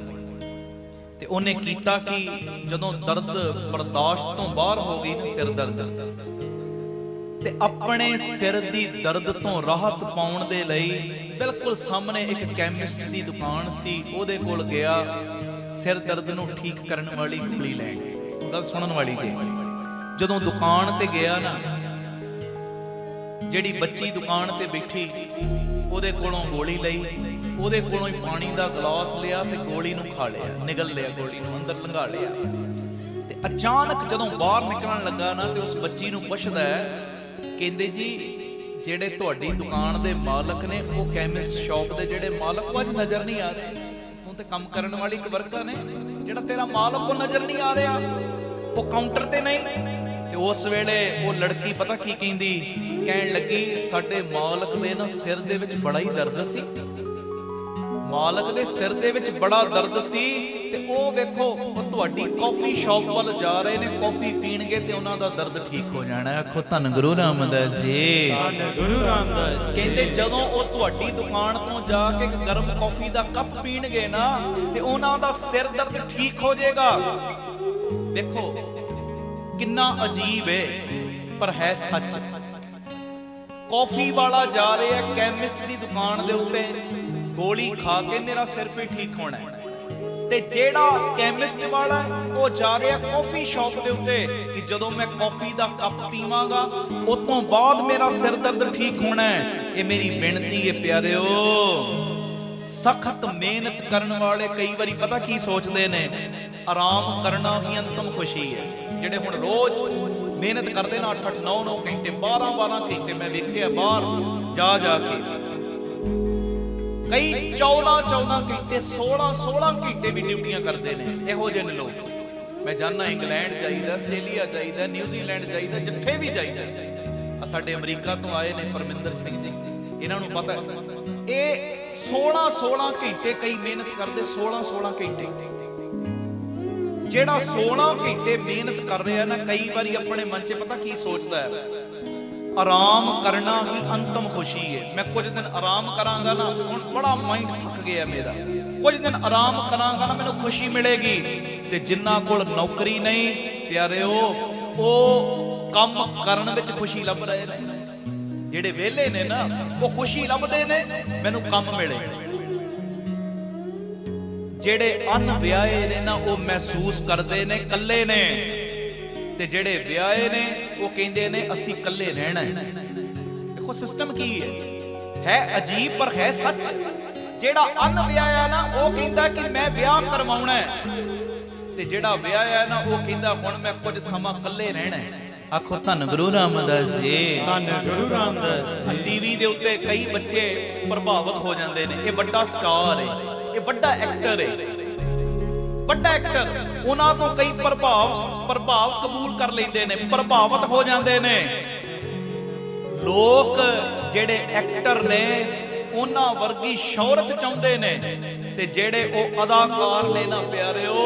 ਤੇ ਉਹਨੇ ਕੀਤਾ ਕਿ ਜਦੋਂ ਦਰਦ ਬਰਦਾਸ਼ਤ ਤੋਂ ਬਾਹਰ ਹੋ ਗਈ ਨਾ, ਸਿਰ ਦਰਦ, ਤੇ ਆਪਣੇ ਸਿਰ ਦੀ ਦਰਦ ਤੋਂ ਰਾਹਤ ਪਾਉਣ ਦੇ ਲਈ ਬਿਲਕੁਲ ਸਾਹਮਣੇ ਇੱਕ ਕੈਮਿਸਟ ਦੀ ਦੁਕਾਨ ਸੀ, ਉਹਦੇ ਕੋਲ ਗਿਆ ਸਿਰ ਦਰਦ ਨੂੰ ਠੀਕ ਕਰਨ ਵਾਲੀ ਗੋਲੀ ਲੈਣ। ਗੱਲ ਸੁਣਨ ਵਾਲੀ ਜੇ, ਜਦੋਂ ਦੁਕਾਨ ਤੇ ਗਿਆ ਨਾ, ਜਿਹੜੀ ਬੱਚੀ ਦੁਕਾਨ ਤੇ ਬੈਠੀ, ਉਹਦੇ ਕੋਲੋਂ ਗੋਲੀ ਲਈ, ਉਹਦੇ ਕੋਲੋਂ ਹੀ ਪਾਣੀ ਦਾ ਗਲਾਸ ਲਿਆ ਤੇ ਗੋਲੀ ਨੂੰ ਖਾ ਲਿਆ, ਨਿਗਲ ਲਿਆ, ਗੋਲੀ ਨੂੰ ਅੰਦਰ ਲੰਘਾ ਲਿਆ। ਤੇ ਅਚਾਨਕ ਜਦੋਂ ਬਾਹਰ ਨਿਕਲਣ ਲੱਗਾ ਨਾ, ਤੇ ਉਸ ਬੱਚੀ ਨੂੰ ਪੁੱਛਦਾ ਹੈ, ਕਹਿੰਦੇ ਜੀ ਜਿਹੜੇ ਤੁਹਾਡੀ ਦੁਕਾਨ ਦੇ ਮਾਲਕ ਨੇ, ਉਹ ਕੈਮਿਸਟ ਸ਼ਾਪ ਦੇ ਜਿਹੜੇ ਮਾਲਕ, ਉਹ ਅੱਜ ਨਜ਼ਰ ਨਹੀਂ ਆ ਰਹੇ। ਤੂੰ ਤੇ ਕੰਮ ਕਰਨ ਵਾਲੀ ਇੱਕ ਵਰਕਰ ਨੇ, ਜਿਹੜਾ ਤੇਰਾ ਮਾਲਕ ਉਹ ਨਜ਼ਰ ਨਹੀਂ ਆ ਰਿਹਾ, ਉਹ ਕਾਊਂਟਰ ਤੇ ਨਹੀਂ। ਤੇ ਉਸ ਵੇਲੇ ਉਹ ਲੜਕੀ ਪਤਾ ਕੀ ਕਹਿੰਦੀ, ਕਹਿਣ ਲੱਗੀ ਸਾਡੇ ਮਾਲਕ ਦੇ ਨਾ ਸਿਰ ਦੇ ਵਿੱਚ ਬੜਾ ਹੀ ਦਰਦ ਸੀ, ਮਾਲਕ ਦੇ ਸਿਰ ਦੇ ਵਿੱਚ ਬੜਾ ਦਰਦ ਸੀ ਤੇ ਉਹ ਵੇਖੋ ਉਹ ਤੁਹਾਡੀ ਕਾਫੀ ਸ਼ਾਪ ਵੱਲ ਜਾ ਰਹੇ ਨੇ, ਕਾਫੀ ਪੀਣਗੇ ਤੇ ਉਹਨਾਂ ਦਾ ਦਰਦ ਠੀਕ ਹੋ ਜਾਣਾ। ਆਖੋ ਧੰਨ ਗੁਰੂ ਰਾਮਦਾਸ ਜੀ, ਧੰਨ ਗੁਰੂ ਰਾਮਦਾਸ ਜੀ। ਕਹਿੰਦੇ ਜਦੋਂ ਉਹ ਤੁਹਾਡੀ ਦੁਕਾਨ ਤੋਂ ਜਾ ਕੇ ਗਰਮ ਕਾਫੀ ਦਾ ਕੱਪ ਪੀਣਗੇ ਨਾ ਤੇ ਉਹਨਾਂ ਦਾ ਸਿਰ ਦਰਦ ਠੀਕ ਹੋ ਜਾਏਗਾ। ਦੇਖੋ ਕਿੰਨਾ ਅਜੀਬ ਹੈ ਪਰ ਹੈ ਸੱਚ। ਕਾਫੀ ਵਾਲਾ ਜਾ ਰਿਹਾ ਕੈਮਿਸਟ ਦੀ ਦੁਕਾਨ ਦੇ ਉੱਤੇ, ਗੋਲੀ ਖਾ ਕੇ ਮੇਰਾ ਸਿਰ ਵੀ ਠੀਕ ਹੋਣਾ ਹੈ, ਤੇ ਜਿਹੜਾ ਕੈਮਿਸਟ ਵਾਲਾ ਉਹ ਜਾ ਰਿਹਾ ਕਾਫੀ ਸ਼ਾਪ ਦੇ ਉੱਤੇ ਕਿ ਜਦੋਂ ਮੈਂ ਕਾਫੀ ਦਾ ਕੱਪ ਪੀਵਾਂਗਾ ਉਸ ਤੋਂ ਬਾਅਦ ਮੇਰਾ ਸਿਰ ਦਰਦ ਠੀਕ ਹੋਣਾ ਹੈ। ਇਹ ਮੇਰੀ ਬੇਨਤੀ ਹੈ ਪਿਆਰਿਓ, ਸਖਤ ਮਿਹਨਤ ਕਰਨ ਵਾਲੇ ਕਈ ਵਾਰੀ ਪਤਾ ਕੀ ਸੋਚਦੇ ਨੇ, ਆਰਾਮ ਕਰਨਾ ਹੀ ਅੰਤਮ ਖੁਸ਼ੀ ਹੈ। ਜਿਹੜੇ ਹੁਣ ਰੋਜ਼ ਮਿਹਨਤ ਕਰਦੇ ਨਾ 8-8 9-9 ਘੰਟੇ 12-12 ਘੰਟੇ ਮੈਂ ਵੇਖਿਆ ਬਾਹਰ ਜਾ ਕੇ, ਕਈ 14-14 ਘੰਟੇ 16-16 ਘੰਟੇ ਵੀ ਡਿਊਟੀਆਂ ਕਰਦੇ ਨੇ। ਇਹੋ ਜਿਹੇ ਨੇ ਲੋਕ। ਮੈਂ ਜਾਣਾ ਇੰਗਲੈਂਡ ਜਾਈਦਾ, ਆਸਟ੍ਰੇਲੀਆ ਜਾਈਦਾ, ਨਿਊਜ਼ੀਲੈਂਡ ਜਾਈਦਾ, ਜਿੱਥੇ ਵੀ ਜਾਈਦਾ। ਆ ਸਾਡੇ ਅਮਰੀਕਾ ਤੋਂ ਆਏ ਨੇ ਪਰਮਿੰਦਰ ਸਿੰਘ ਜੀ, ਇਹਨਾਂ ਨੂੰ ਪਤਾ ਇਹ 16-16 ਘੰਟੇ ਕਈ ਮਿਹਨਤ ਕਰਦੇ, 16-16 ਘੰਟੇ। ਜਿਹੜਾ 16 ਘੰਟੇ ਮਿਹਨਤ ਕਰ ਰਿਹਾ ਨਾ, ਕਈ ਵਾਰੀ ਆਪਣੇ ਮਨ 'ਚ ਪਤਾ ਕੀ ਸੋਚਦਾ ਹੈ, ਆਰਾਮ ਕਰਨਾ ਹੀ ਅੰਤਮ ਖੁਸ਼ੀ ਹੈ। ਮੈਂ ਕੁਝ ਦਿਨ ਆਰਾਮ ਕਰਾਂਗਾ ਨਾ, ਹੁਣ ਬੜਾ ਮਾਈਂਡ ਥੱਕ ਗਿਆ ਮੇਰਾ, ਕੁਝ ਦਿਨ ਆਰਾਮ ਕਰਾਂਗਾ ਨਾ ਮੈਨੂੰ ਖੁਸ਼ੀ ਮਿਲੇਗੀ। ਤੇ ਜਿਨ੍ਹਾਂ ਕੋਲ ਨੌਕਰੀ ਨਹੀਂ ਪਿਆਰਿਓ, ਉਹ ਕੰਮ ਕਰਨ ਵਿੱਚ ਖੁਸ਼ੀ ਲੱਭ ਰਹੇ ਨੇ। ਜਿਹੜੇ ਵਿਹਲੇ ਨੇ ਨਾ ਉਹ ਖੁਸ਼ੀ ਲੱਭਦੇ ਨੇ ਮੈਨੂੰ ਕੰਮ ਮਿਲੇ। ਜਿਹੜੇ ਅਣਵਿਆਹੇ ਨੇ ਨਾ ਉਹ ਮਹਿਸੂਸ ਕਰਦੇ ਨੇ ਇਕੱਲੇ ਨੇ, ਤੇ ਜਿਹੜੇ ਵਿਆਹੇ ਨੇ ਉਹ ਕਹਿੰਦੇ ਨੇ ਅਸੀਂ ਇਕੱਲੇ ਰਹਿਣਾ ਹੈ। ਦੇਖੋ ਸਿਸਟਮ ਕੀ ਹੈ ਅਜੀਬ ਪਰ ਹੈ ਸੱਚ। ਜਿਹੜਾ ਅਣਵਿਆਹਿਆ ਨਾ ਉਹ ਕਹਿੰਦਾ ਕਿ ਮੈਂ ਵਿਆਹ ਕਰਵਾਉਣਾ ਹੈ, ਤੇ ਜਿਹੜਾ ਵਿਆਹਿਆ ਨਾ ਉਹ ਕਹਿੰਦਾ ਹੁਣ ਮੈਂ ਕੁਝ ਸਮਾਂ ਇਕੱਲੇ ਰਹਿਣਾ ਹੈ। ਆਖੋ ਧੰਨ ਗੁਰੂ ਰਾਮਦਾਸ ਜੀ, ਧੰਨ ਗੁਰੂ ਰਾਮਦਾਸ ਜੀ। ਟੀਵੀ ਦੇ ਉੱਤੇ ਕਈ ਬੱਚੇ ਪ੍ਰਭਾਵਿਤ ਹੋ ਜਾਂਦੇ ਨੇ। ਇਹ ਵੱਡਾ ਸਟਾਰ ਹੈ, ਇਹ ਵੱਡਾ ਐਕਟਰ ਹੈ, ਵੱਡਾ ਐਕਟਰ। ਉਹਨਾਂ ਤੋਂ ਕਈ ਪ੍ਰਭਾਵ ਕਬੂਲ ਕਰ ਲੈਂਦੇ ਨੇ, ਪ੍ਰਭਾਵਿਤ ਹੋ ਜਾਂਦੇ ਨੇ ਲੋਕ। ਜਿਹੜੇ ਐਕਟਰ ਨੇ ਉਹਨਾਂ ਵਰਗੀ ਸ਼ੋਹਰਤ ਚਾਹੁੰਦੇ ਨੇ, ਤੇ ਜਿਹੜੇ ਉਹ ਅਦਾਕਾਰ ਨੇ ਨਾ ਪਿਆਰਿਓ,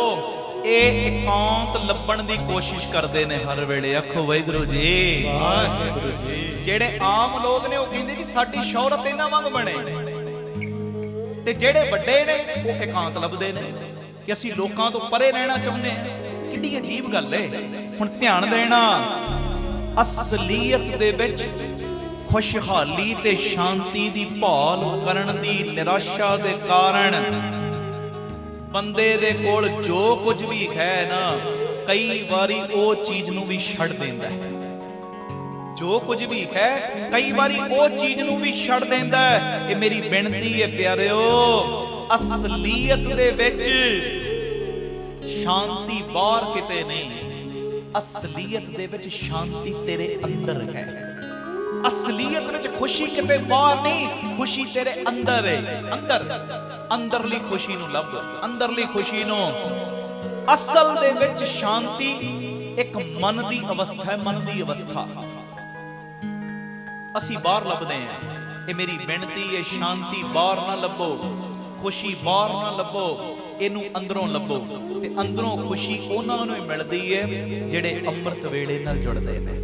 ਇਹ ਇਕਾਂਤ ਲੱਭਣ ਦੀ ਕੋਸ਼ਿਸ਼ ਕਰਦੇ ਨੇ ਹਰ ਵੇਲੇ। ਆਖੋ ਵਾਹਿਗੁਰੂ ਜੀ, ਵਾਹਿਗੁਰੂ ਜੀ। ਜਿਹੜੇ ਆਮ ਲੋਕ ਨੇ ਉਹ ਕਹਿੰਦੇ ਜੀ ਸਾਡੀ ਸ਼ੋਹਰਤ ਇਹਨਾਂ ਵਾਂਗ ਬਣੇ, ਤੇ ਜਿਹੜੇ ਵੱਡੇ ਨੇ ਉਹ ਇਕਾਂਤ ਲੱਭਦੇ ਨੇ ਕਿ ਅਸੀਂ ਲੋਕਾਂ ਤੋਂ ਪਰੇ ਰਹਿਣਾ ਚਾਹੁੰਦੇ ਹਾਂ। ਕਿੰਨੀ ਅਜੀਬ ਗੱਲ ਹੈ। ਹੁਣ ਧਿਆਨ ਦੇਣਾ, ਅਸਲੀਅਤ ਦੇ ਵਿੱਚ ਖੁਸ਼ਹਾਲੀ ਤੇ ਸ਼ਾਂਤੀ ਦੀ ਭਾਲ ਕਰਨ ਦੀ ਨਿਰਾਸ਼ਾ ਦੇ ਕਾਰਨ ਬੰਦੇ ਦੇ ਕੋਲ ਜੋ ਕੁਝ ਵੀ ਹੈ ਨਾ, ਕਈ ਵਾਰੀ ਉਹ ਚੀਜ਼ ਨੂੰ ਵੀ ਛੱਡ ਦਿੰਦਾ ਹੈ। ਜੋ ਕੁਝ ਵੀ ਹੈ ਕਈ ਵਾਰੀ ਉਹ ਚੀਜ਼ ਨੂੰ ਵੀ ਛੱਡ ਦਿੰਦਾ ਹੈ। ਇਹ ਮੇਰੀ ਬੇਨਤੀ ਹੈ ਪਿਆਰਿਓ, ਅਸਲੀਅਤ ਦੇ ਵਿੱਚ ਸ਼ਾਂਤੀ ਬਾਹਰ ਕਿਤੇ ਨਹੀਂ, ਅਸਲੀਅਤ ਦੇ ਵਿੱਚ ਸ਼ਾਂਤੀ ਤੇਰੇ ਅੰਦਰ ਹੈ। ਅਸਲੀਅਤ ਵਿੱਚ ਖੁਸ਼ੀ ਕਿਤੇ ਬਾਹਰ ਨਹੀਂ, ਖੁਸ਼ੀ ਤੇਰੇ ਅੰਦਰ ਹੈ। ਅੰਦਰਲੀ ਖੁਸ਼ੀ ਨੂੰ ਲੱਭ, ਅੰਦਰਲੀ ਖੁਸ਼ੀ ਨੂੰ। ਅਸਲ ਦੇ ਵਿੱਚ ਸ਼ਾਂਤੀ ਇੱਕ ਮਨ ਦੀ ਅਵਸਥਾ ਹੈ, ਮਨ ਦੀ ਅਵਸਥਾ। ਅਸੀਂ ਬਾਹਰ ਲੱਭਦੇ ਹਾਂ। ਇਹ ਮੇਰੀ ਬੇਨਤੀ ਹੈ, ਸ਼ਾਂਤੀ ਬਾਹਰ ਨਾ ਲੱਭੋ, ਖੁਸ਼ੀ ਬਾਹਰ ਨਾ ਲੱਭੋ, ਇਹਨੂੰ ਅੰਦਰੋਂ ਲੱਭੋ। ਤੇ ਅੰਦਰੋਂ ਖੁਸ਼ੀ ਉਹਨਾਂ ਨੂੰ ਹੀ ਮਿਲਦੀ ਹੈ ਜਿਹੜੇ ਅੰਮ੍ਰਿਤ ਵੇਲੇ ਨਾਲ ਜੁੜਦੇ ਨੇ,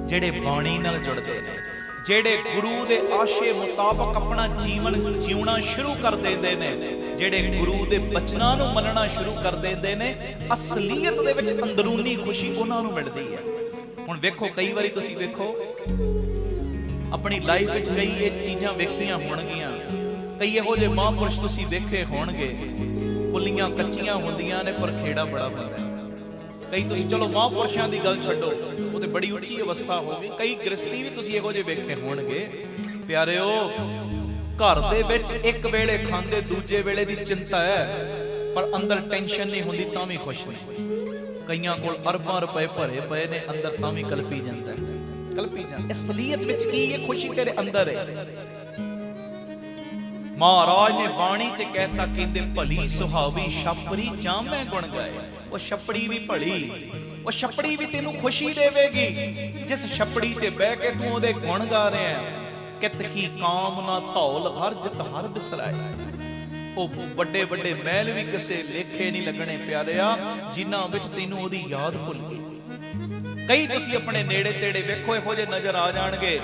ਜਿਹੜੇ ਬਾਣੀ ਨਾਲ ਜੁੜਦੇ ਨੇ, ਜਿਹੜੇ ਗੁਰੂ ਦੇ ਆਸ਼ੇ ਮੁਤਾਬਕ ਆਪਣਾ ਜੀਵਨ ਜਿਉਣਾ ਸ਼ੁਰੂ ਕਰ ਦਿੰਦੇ ਨੇ, ਜਿਹੜੇ ਗੁਰੂ ਦੇ ਬਚਨਾਂ ਨੂੰ ਮੰਨਣਾ ਸ਼ੁਰੂ ਕਰ ਦਿੰਦੇ ਨੇ। ਅਸਲੀਅਤ ਦੇ ਵਿੱਚ ਅੰਦਰੂਨੀ ਖੁਸ਼ੀ ਉਹਨਾਂ ਨੂੰ ਮਿਲਦੀ ਹੈ। ਹੁਣ ਵੇਖੋ, ਕਈ ਵਾਰੀ ਤੁਸੀਂ ਵੇਖੋ ਆਪਣੀ ਲਾਈਫ ਵਿੱਚ ਕਈ ਇਹ ਚੀਜ਼ਾਂ ਵੇਖੀਆਂ ਹੋਣਗੀਆਂ, ਕਈ ਇਹੋ ਜਿਹੇ ਮਹਾਂਪੁਰਸ਼ ਤੁਸੀਂ ਵੇਖੇ ਹੋਣਗੇ, ਪੁੱਲੀਆਂ ਕੱਚੀਆਂ ਹੁੰਦੀਆਂ ਨੇ ਪਰ ਖੇੜਾ ਬੜਾ ਹੁੰਦਾ। ਕਈ ਤੁਸੀਂ ਚਲੋ ਮਹਾਂਪੁਰਸ਼ਾਂ ਦੀ ਗੱਲ ਛੱਡੋ, ਉਹ ਤੇ ਬੜੀ ਉੱਚੀ ਅਵਸਥਾ ਹੋਵੇ। ਕਈ ਗ੍ਰਸਤੀ ਵੀ ਤੁਸੀਂ ਇਹੋ ਜਿਹੇ ਵੇਖੇ ਹੋਣਗੇ ਪਿਆਰਿਓ, ਘਰ ਦੇ ਵਿੱਚ ਇੱਕ ਵੇਲੇ ਖਾਂਦੇ ਦੂਜੇ ਵੇਲੇ ਦੀ ਚਿੰਤਾ ਹੈ, ਪਰ ਅੰਦਰ ਟੈਨਸ਼ਨ ਨਹੀਂ ਹੁੰਦੀ ਤਾਂ ਵੀ ਖੁਸ਼ ਨਹੀਂ। ਕਈਆਂ ਕੋਲ ਅਰਬਾਂ ਰੁਪਏ ਭਰੇ ਪਏ ਨੇ, ਅੰਦਰ ਤਾਂ ਵੀ ਕਲਪੀ ਜਾਂਦਾ, ਕਲਪੀ ਜਾਂਦਾ। ਅਸਲੀਅਤ ਵਿੱਚ ਕੀ ਹੈ? ਖੁਸ਼ੀ ਤੇਰੇ ਅੰਦਰ ਹੈ। ਮਹਾਰਾਜ ਨੇ ਬਾਣੀ 'ਚ ਕਹਿਤਾ, ਕਹਿੰਦੇ ਭਲੀ ਸੁਹਾਵੀ ਛਾਪਰੀ ਜਾਮੇ ਗੁਣ ਗਾਏ। ਉਹ ਛਪੜੀ ਵੀ ਭਲੀ, ਉਹ ਛੱਪੜੀ ਵੀ ਤੈਨੂੰ ਖੁਸ਼ੀ ਦੇਵੇਗੀ ਜਿਸ ਛੱਪੜੀ 'ਚ ਬਹਿ ਕੇ ਤੂੰ ਉਹਦੇ ਗੁਣ ਗਾ ਰਿਹਾ ਹੈ। ਕਿਤ ਕੀ ਕਾਮ ਨਾ ਧੌਲ ਹਰ ਜਿਤ ਹਰ ਬਿਸਰਾਏ। ਉਹ ਵੱਡੇ ਵੱਡੇ ਮਹਿਲ ਵੀ ਕਿਸੇ ਲੇਖੇ ਨਹੀਂ ਲੱਗਣੇ ਪਿਆਰਿਆ ਜਿਨ੍ਹਾਂ ਵਿੱਚ ਤੈਨੂੰ ਉਹਦੀ ਯਾਦ ਭੁੱਲ ਗਈ। ਕਈ ਤੁਸੀਂ ਆਪਣੇ ਨੇੜੇ ਤੇੜੇ ਵੇਖੋ ਇਹੋ ਜਿਹੇ ਨਜ਼ਰ ਆ ਜਾਣਗੇ,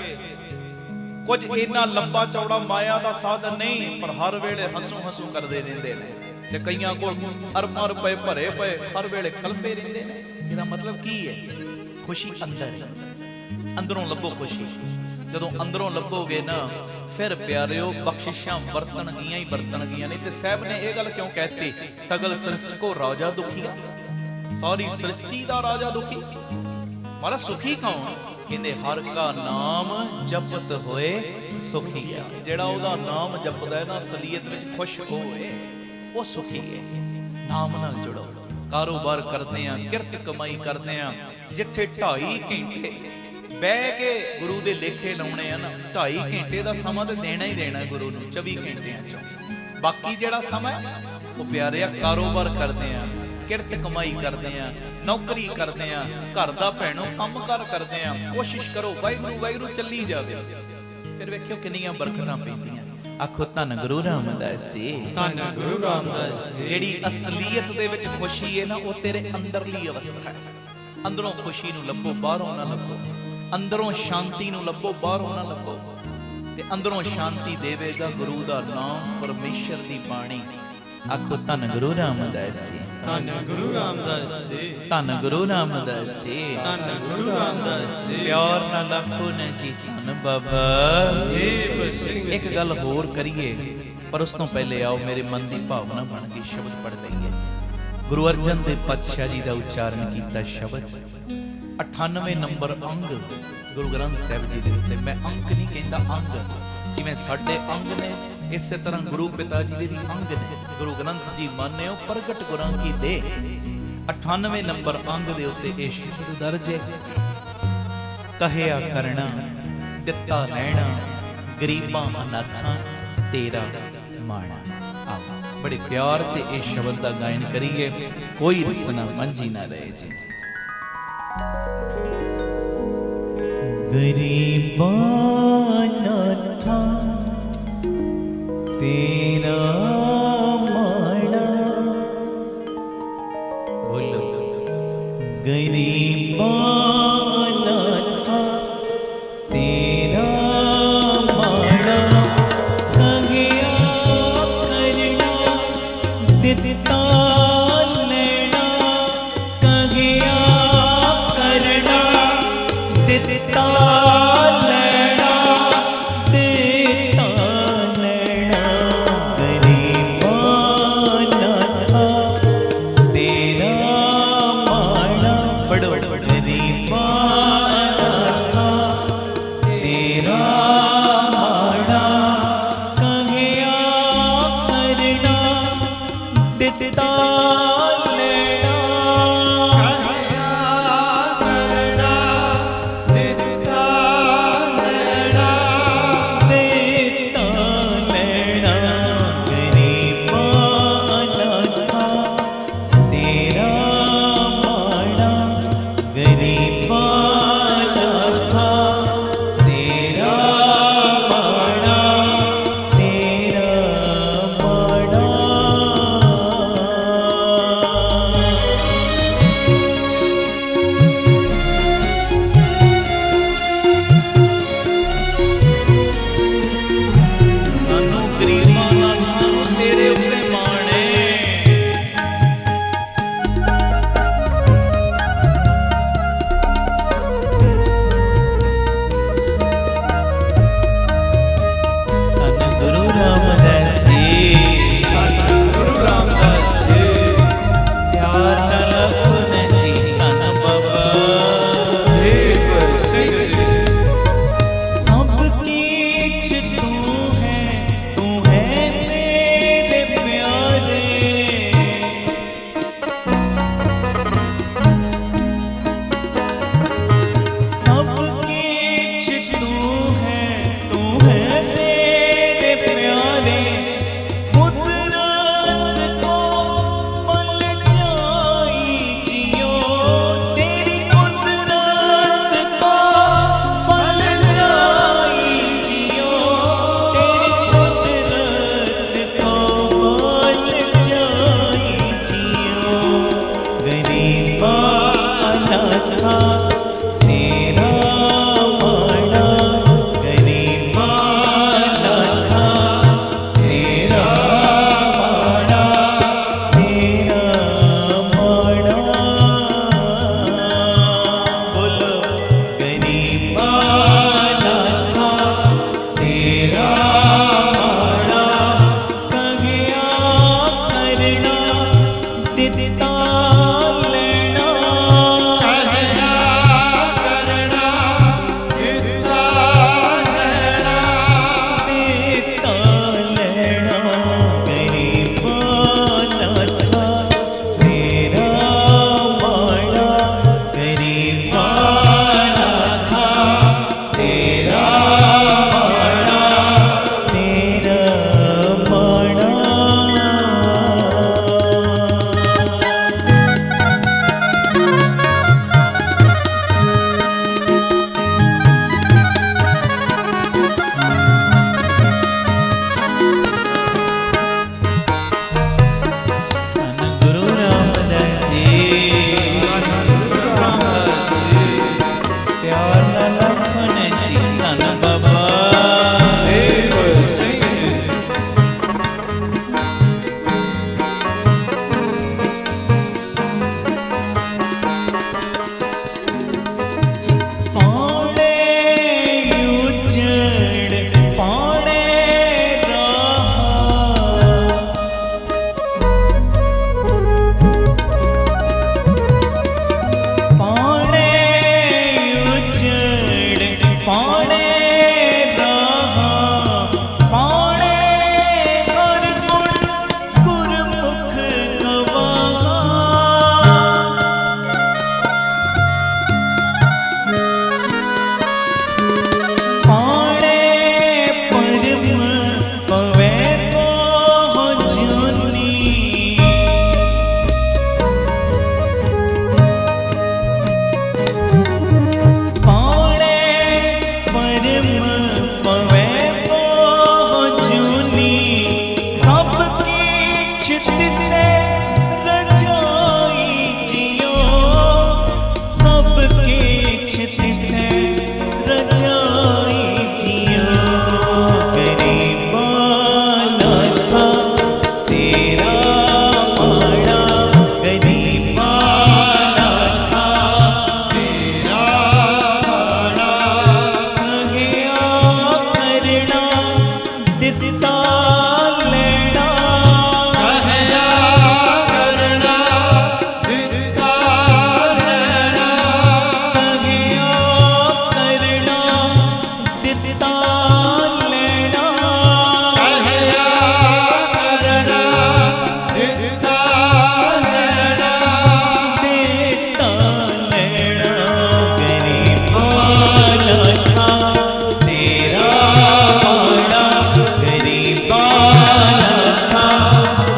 ਕੁਝ ਇੰਨਾ ਲੰਬਾ ਚੌੜਾ ਮਾਇਆ ਦਾ ਸਾਧਨ ਨਹੀਂ, ਪਰ ਹਰ ਵੇਲੇ ਹੱਸੂ ਕਰਦੇ ਰਹਿੰਦੇ ਨੇ। ਤੇ ਕਈਆਂ ਕੋਲ ਅਰਬਾਂ ਰੁਪਏ ਭਰੇ ਪਏ, ਹਰ ਵੇਲੇ ਕਲਪੇ ਰਹਿੰਦੇ ਨੇ। ਇਹਦਾ ਮਤਲਬ ਕੀ ਹੈ? ਖੁਸ਼ੀ ਅੰਦਰ ਹੈ। ਅੰਦਰੋਂ ਲੱਭੋ ਖੁਸ਼ੀ। ਜਦੋਂ ਅੰਦਰੋਂ ਲੱਭੋਗੇ ਨਾ ਫਿਰ ਪਿਆਰਿਓ ਬਖਸ਼ਿਸ਼ਾਂ ਵਰਤਣਗੀਆਂ ਹੀ ਵਰਤਣਗੀਆਂ। ਨਹੀਂ ਤੇ ਸਾਹਿਬ ਨੇ ਇਹ ਗੱਲ ਕਿਉਂ ਕਹਿਤੀ, ਸਗਲ ਸ੍ਰਿਸ਼ਟ ਕੋ ਰਾਜਾ ਦੁਖੀਆ। ਸਾਰੀ ਸ੍ਰਿਸ਼ਟੀ ਦਾ ਰਾਜਾ ਦੁਖੀ। ਮਾਰਾ ਸੁਖੀ ਕੌਣ? ਕਹਿੰਦੇ ਹਰ ਕਾ ਨਾਮ ਜਪਤ ਹੋਏ ਸੁਖੀ ਆ। ਜਿਹੜਾ ਉਹਦਾ ਨਾਮ ਜਪਦਾ ਹੈ ਨਾ ਅਸਲੀਅਤ ਵਿੱਚ ਖੁਸ਼ ਹੋਏ, ਉਹ ਸੁਖੀ ਹੈ। ਨਾਮ ਨਾਲ ਜੁੜੋ। ਕਾਰੋਬਾਰ ਕਰਦੇ ਆ, ਕਿਰਤ ਕਮਾਈ ਕਰਦੇ ਆ, ਜਿੱਥੇ 2.5 ਘੰਟੇ ਬਹਿ ਕੇ ਗੁਰੂ ਦੇ ਲੇਖੇ ਲਾਉਣੇ ਆ ਨਾ, 2.5 ਘੰਟੇ ਦਾ ਸਮਾਂ ਤੇ ਦੇਣਾ ਹੀ ਦੇਣਾ ਗੁਰੂ ਨੂੰ 24 ਘੰਟਿਆਂ ਚੋਂ। ਬਾਕੀ ਜਿਹੜਾ ਸਮਾਂ ਉਹ ਪਿਆਰਿਆ ਕਾਰੋਬਾਰ ਕਰਦੇ ਆ, ਕਿਰਤ ਕਮਾਈ ਕਰਦੇ ਆ, ਨੌਕਰੀ ਕਰਦੇ ਆ, ਘਰ ਦਾ ਭੈਣੋ ਕੰਮਕਾਰ ਕਰਦੇ ਆ। ਕੋਸ਼ਿਸ਼ ਕਰੋ ਵਾਹਿਗੁਰੂ ਵਾਹਿਗੁਰੂ ਚੱਲੀ ਜਾਵੇ, ਫਿਰ ਵੇਖਿਓ ਕਿੰਨੀਆਂ ਬਰਕਤਾਂ ਪੈਂਦੀਆਂ। ਆਖੋ ਧੰਨ ਗੁਰੂ ਰਾਮਦਾਸ ਜੀ, ਧੰਨ ਗੁਰੂ ਰਾਮਦਾਸ ਜੀ। ਜਿਹੜੀ ਅਸਲੀਅਤ ਦੇ ਵਿੱਚ ਖੁਸ਼ੀ ਹੈ ਨਾ ਉਹ ਤੇਰੇ ਅੰਦਰਲੀ ਅਵਸਥਾ ਹੈ। ਅੰਦਰੋਂ ਖੁਸ਼ੀ ਨੂੰ ਲੱਭੋ, ਬਾਹਰੋਂ ਨਾ ਲੱਭੋ। ਅੰਦਰੋਂ ਸ਼ਾਂਤੀ ਨੂੰ ਲੱਭੋ, ਬਾਹਰੋਂ ਨਾ ਲੱਭੋ। ਤੇ ਅੰਦਰੋਂ ਸ਼ਾਂਤੀ ਦੇਵੇਗਾ ਗੁਰੂ ਦਾ ਨਾਮ, ਪਰਮੇਸ਼ਰ ਦੀ ਬਾਣੀ। ਆਖੋ ਧੰਨ ਗੁਰੂ ਰਾਮਦਾਸ ਜੀ, ਧੰਨ ਗੁਰੂ ਰਾਮਦਾਸ ਜੀ, ਧੰਨ ਗੁਰੂ ਰਾਮਦਾਸ ਜੀ, ਧੰਨ ਗੁਰੂ ਰਾਮਦਾਸ ਜੀ। ਪਿਆਰ ਨਾਲ ਆਖੋ ਨਾ ਜੀ ਧੰਨ ਬਾਬਾ ਦੇਵ ਸਿੰਘ। ਇੱਕ ਗੱਲ ਹੋਰ ਕਰੀਏ, ਪਰ ਉਸ ਤੋਂ ਪਹਿਲੇ ਆਓ ਮੇਰੇ ਮਨ ਦੀ ਭਾਵਨਾ ਬਣ ਗਈ, ਸ਼ਬਦ ਪੜ੍ਹ ਲਈਏ। ਗੁਰੂ ਅਰਜਨ ਦੇਵ ਪਾਤਸ਼ਾਹ ਜੀ ਦਾ ਉਚਾਰਨ ਕੀਤਾ ਸ਼ਬਦ 98 ਨੰਬਰ ਅੰਗ ਗੁਰੂ ਗ੍ਰੰਥ ਸਾਹਿਬ ਜੀ ਦੇ ਉੱਤੇ। ਮੈਂ ਅੰਕ ਨਹੀਂ ਕਹਿੰਦਾ, ਅੰਗ। ਜਿਵੇਂ ਸਾਡੇ ਅੰਗ ਨੇ ਇਸੇ ਤਰ੍ਹਾਂ ਗੁਰੂ ਪਿਤਾ ਜੀ ਦੇ ਵੀ ਅੰਗ ਨੇ। ਗੁਰੂ ਗ੍ਰੰਥ ਜੀ ਮੰਨਿਓ ਪ੍ਰਗਟ ਗੁਰਾਂ ਕੀ ਦੇ। 98 ਨੰਬਰ ਅੰਗ ਦੇ ਉੱਤੇ ਇਹ ਸ਼ਬਦ ਦਰਜ ਹੈ, ਕਹਿਆ ਕਰਨਾ ਦਿੱਤਾ ਲੈਣਾ ਗਰੀਬਾਂ ਅਨਾਥਾਂ ਤੇਰਾ ਮਾਣਾ। ਆਓ ਬੜੇ ਪਿਆਰ 'ਚ ਇਹ ਸ਼ਬਦ ਦਾ ਗਾਇਨ ਕਰੀਏ, ਕੋਈ ਰਸਨਾ ਮੰਝੀ ਨਾ ਰਹੇ ਜੀ। ਗਰੀਬਾਂ ਅਨਾਥਾਂ ਤੇਰਾ ਮਾਣਾ। ਬੋਲੋ ਗਰੀਬਾਂ ਅਨਾਥਾਂ ਤੇਰਾ ਮਾਣਾ। ਕਹਿਆ ਕਰਨਾ ਦਿੱਤਾ ਲੈਣਾ, ਕਹਿਆ ਕਰਨਾ ਦਿੱਤਾ ਲੈਣਾ, ਦਿੱਤਾ ਲੈਣਾ। ਗਰੀਬਾਂ ਅਨਾਥਾਂ ਤੇਰਾ ਮਾਣਾ। ਪੜੋ ਗਰੀਬਾਂ ਅਨਾਥਾਂ ਤੇਰਾ ਮਾਣਾ। ਕਹਿਆ ਕਰਨਾ ਦਿੱਤਾ ਲੈਣਾ, ਕਹਿਆ ਕਰਨਾ ਦਿੱਤਾ ਲੈਣਾ, ਦਿੱਤਾ ਲੈਣਾ। ਗਰੀਬਾਂ ਅਨਾਥਾਂ ਤੇਰਾ ਮਾਣਾ। ਗਰੀਬਾਂ ਅਨਾਥਾਂ ਤੇਰਾ ਮਾਣਾ, ਤੇਰਾ ਮਾਣਾ।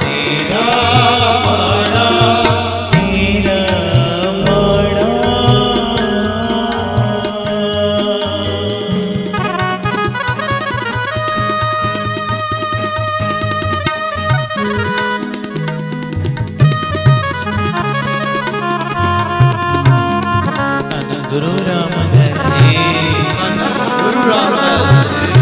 ਤੇਰਾ ਮਾੜਾ ਤੇਰਾ ਮਾੜਾ ਧੰਨ ਗੁਰੂ ਰਾਮਦਾਸ ਜੀ ਧੰਨ ਗੁਰੂ ਰਾਮਦਾਸ ਜੀ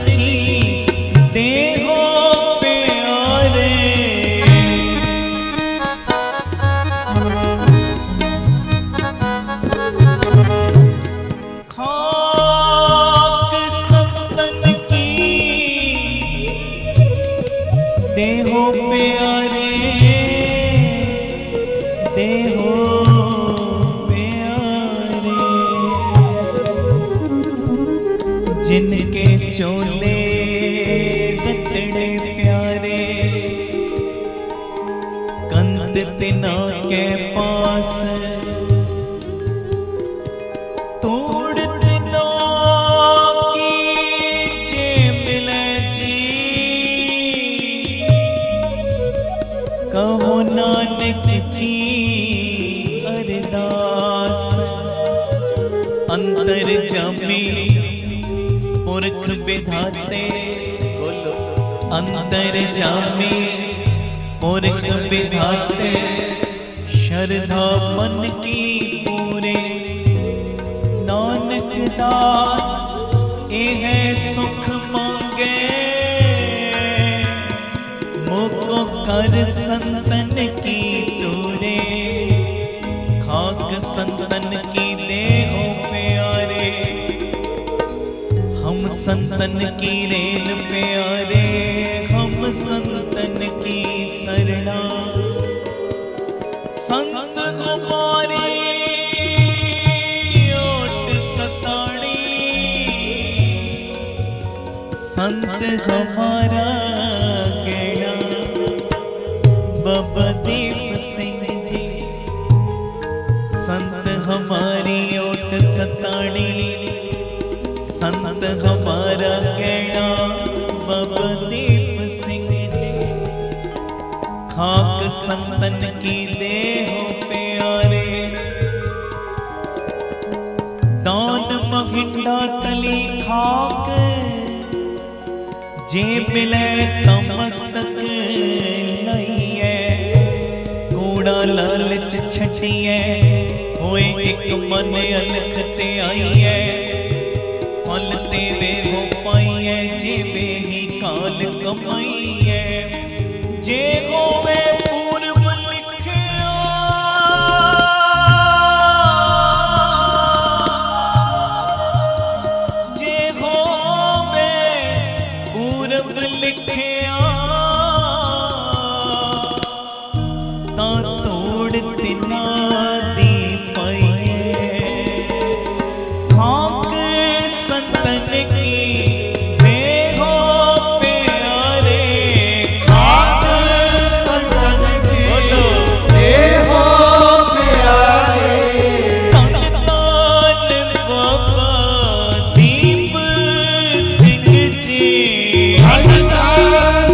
की देहो प्यारे। खाक संतन की देहो प्यारे, देहो प्यारे। जिनके चोले रतड़े प्यारे, कंद तिना के पास तोड़ तिना की जे मिले जी। कहो नानक की अरदास, अंतर जामी पुरख विधाते। बोलो अंतर जामी पुरख विधाते। श्रद्धा मन की पूरे नानक दास, यह सुख मांगे। मोको कर संतन की तूरे, खाक संतन की देहो प्यारे। हम संतन की रेल प्यारे, हम संतन की शरणा। संत हमारी ओट सताड़ी, संत हमारा गेड़ा। बाबा दीप सिंह जी संत हमारी ओट सताड़ी, संत हमारा गेड़ा। बाबा दीप सिंह जी खाक संतन की देहो प्यारे। दान महिंडा तली खाक, जे मिले तमस्तक लइए। कूड़ा लालच छटिए, होए एक मन अलख ते आइए। फल तेरे हो पाइए, जे वे ही काल कमाइए। जे होवे पूर्व लिखिया, जे होवे पूर्व लिखिया। ता तोड़ तिना दी पाइए। खाक संतन की देहो प्यारे, खाक संतन की देहो प्यारे। तन तान बाबा दीप सिंह जी, धन धन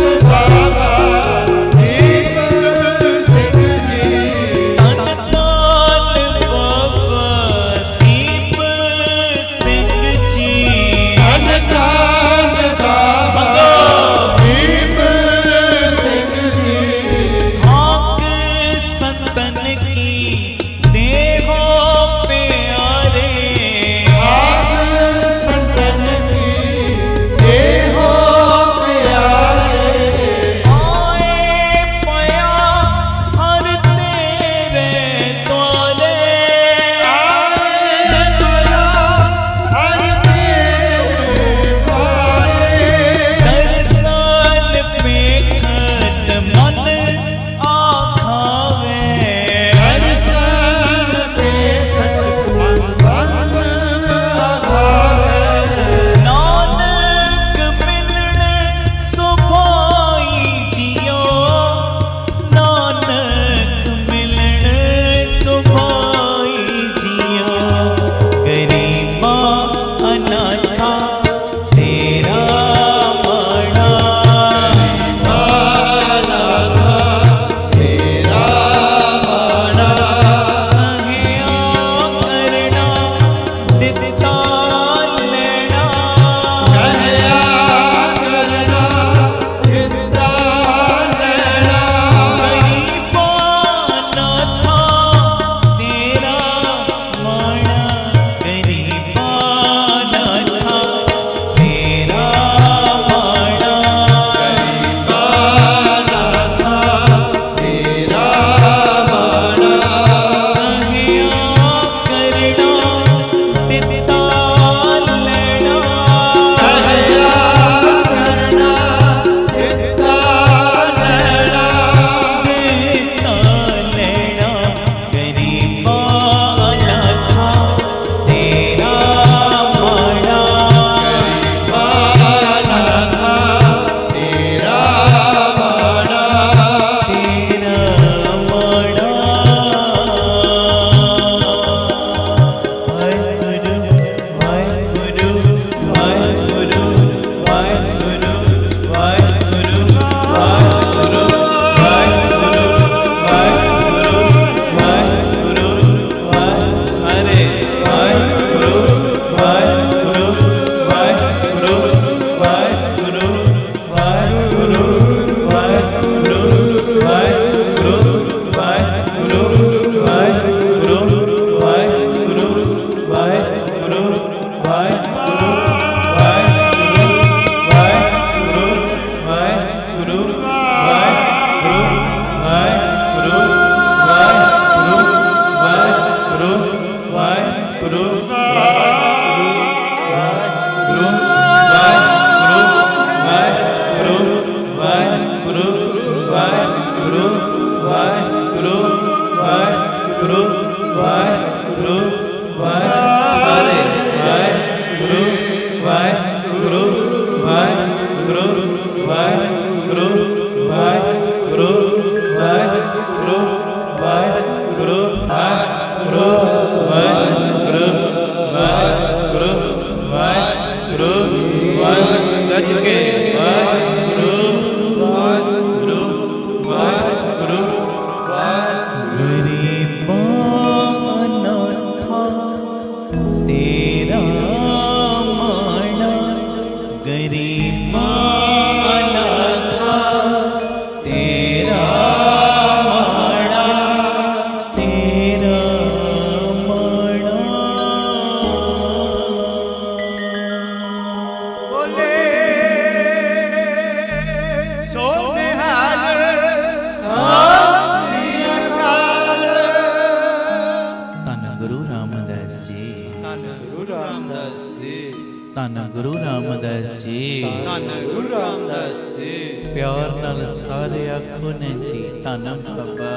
ਧੰਨ ਗੁਰੂ ਰਾਮਦਾਸ ਜੀ। ਪਿਆਰ ਨਾਲ ਸਾਰੇ ਆਖੋ ਨੇ ਜੀ ਧੰਨ ਬਾਬਾ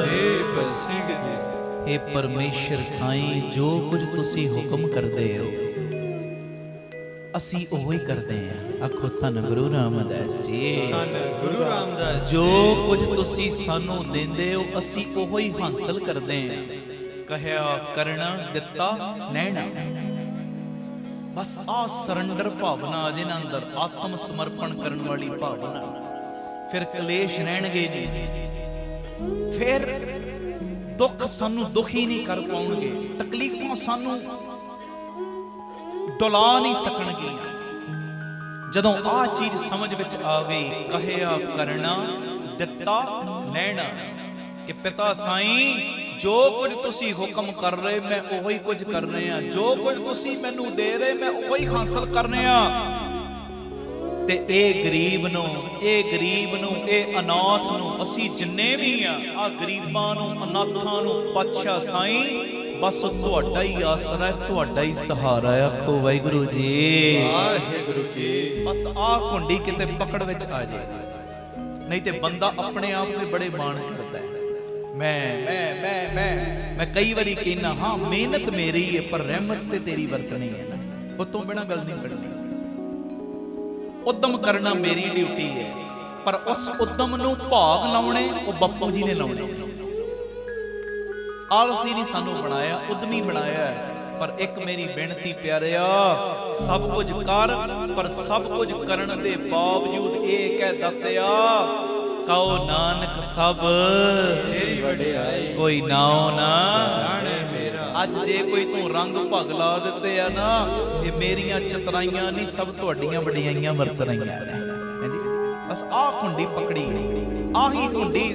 ਦੀਪ ਸਿੰਘ ਜੀ। ਇਹ ਪਰਮੇਸ਼ਰ ਸਾਈਂ ਜੋ ਕੁਝ ਤੁਸੀਂ ਹੁਕਮ ਕਰਦੇ ਹੋ ਅਸੀਂ ਉਹੋ ਹੀ ਕਰਦੇ ਹਾਂ। ਆਖੋ ਧੰਨ ਗੁਰੂ ਰਾਮਦਾਸ ਜੀ। ਧੰਨ ਗੁਰੂ ਰਾਮਦਾਸ। ਜੋ ਕੁਝ ਤੁਸੀਂ ਸਾਨੂੰ ਦਿੰਦੇ ਹੋ ਅਸੀਂ ਉਹੋ ਹੀ ਹਾਸਲ ਕਰਦੇ ਹਾਂ। ਕਹਿਆ ਕਰਨਾ ਦਿੱਤਾ ਲੈਣਾ। ਬਸ ਆ ਸਰੈਂਡਰ ਭਾਵਨਾ ਜਿਹਨਾਂ ਅੰਦਰ ਆਤਮ ਸਮਰਪਣ ਕਰਨ ਵਾਲੀ ਭਾਵਨਾ, ਫਿਰ ਕਲੇਸ਼ ਰਹਿਣਗੇ ਨਹੀਂ, ਫਿਰ ਦੁੱਖ ਸਾਨੂੰ ਦੁਖੀ ਨਹੀਂ ਕਰ ਪਾਉਣਗੇ, ਤਕਲੀਫਾਂ ਸਾਨੂੰ ਡੁਲਾ ਨਹੀਂ ਸਕਣਗੀਆਂ। ਜਦੋਂ ਆ ਚੀਜ਼ ਸਮਝ ਵਿੱਚ ਆ ਗਈ, ਕਹਿਆ ਕਰਨਾ ਦਿੱਤਾ ਲੈਣਾ, ਕਿ ਪਿਤਾ ਸਾਈਂ ਜੋ ਕੁਝ ਤੁਸੀਂ ਹੁਕਮ ਕਰ ਰਹੇ ਮੈਂ ਉਹੀ ਕੁਝ ਕਰ ਰਹੇ ਹਾਂ, ਜੋ ਕੁਝ ਤੁਸੀਂ ਮੈਨੂੰ ਦੇ ਰਹੇ ਮੈਂ ਉਹੀ ਹਾਸਲ ਕਰ ਰਿਹਾ। ਤੇ ਇਹ ਗਰੀਬ ਨੂੰ, ਇਹ ਅਨਾਥ ਨੂੰ, ਅਸੀਂ ਜਿੰਨੇ ਵੀ ਆ ਗਰੀਬਾਂ ਨੂੰ, ਅਨਾਥਾਂ ਨੂੰ ਪਾਤਸ਼ਾਹ ਸਾਈਂ ਬਸ ਤੁਹਾਡਾ ਹੀ ਆਸਰਾ ਹੈ, ਤੁਹਾਡਾ ਹੀ ਸਹਾਰਾ ਹੈ। ਆਖੋ ਵਾਹਿਗੁਰੂ ਜੀ। ਵਾਹਿਗੁਰੂ ਜੀ। ਬਸ ਆਹ ਕੁੰਡੀ ਕਿਤੇ ਪਕੜ ਵਿੱਚ ਆ ਜਾਏ, ਨਹੀਂ ਤੇ ਬੰਦਾ ਆਪਣੇ ਆਪ ਤੇ ਬੜੇ ਮਾਣ ਕਰਦਾ ਹੈ। ਮੈਂ ਕਈ ਵਾਰੀ ਕਹਿਣਾ ਹਾਂ ਮਿਹਨਤ ਮੇਰੀ ਹੈ ਪਰ ਰਹਿਮਤ ਤੇ ਤੇਰੀ ਵਰਤਣੀ ਹੈ ਨਾ, ਉਹ ਤੋਂ ਬਿਨਾਂ ਗੱਲ ਨਹੀਂ ਬਣਦੀ। ਉਦਮ ਕਰਨਾ ਮੇਰੀ ਡਿਊਟੀ ਹੈ ਪਰ ਉਸ ਉਦਮ ਨੂੰ ਭਾਗ ਲਾਉਣੇ ਉਹ ਬਾਪੂ ਜੀ ਨੇ ਲਾਉਣੇ। ਆਲਸੀ ਨਹੀਂ ਸਾਨੂੰ ਬਣਾਇਆ, ਉਦਮੀ ਬਣਾਇਆ ਹੈ। ਪਰ ਇੱਕ ਮੇਰੀ ਬੇਨਤੀ ਪਿਆਰਿਆ, ਸਭ ਕੁਝ ਕਰ ਪਰ ਸਭ ਕੁਝ ਕਰਨ ਦੇ ਬਾਵਜੂਦ ਇਹ ਕਹਿ ਦਾਤਿਆ ਕਹੋ ਨਾਨਕ ਸਭ ਤੇਰੀ ਵਡਿਆਈ, ਕੋਈ ਨਾਉ ਨਾ ਜਾਣੇ ਮੇਰਾ। ਅੱਜ ਜੇ ਕੋਈ ਤੂੰ ਰੰਗ ਭਗ ਲਾ ਦਿੱਤੇ ਆ ਨਾ, ਇਹ ਮੇਰੀਆਂ ਚਤਰਾਈਆਂ ਨਹੀਂ, ਸਭ ਤੁਹਾਡੀਆਂ ਵਡਿਆਈਆਂ ਵਰਤਣੀਆਂ ਨੇ। ਹਾਂਜੀ, ਬਸ ਆਹ ਕੁੰਡੀ ਪਕੜੀ, ਆਹੀ ਕੁੰਡੀ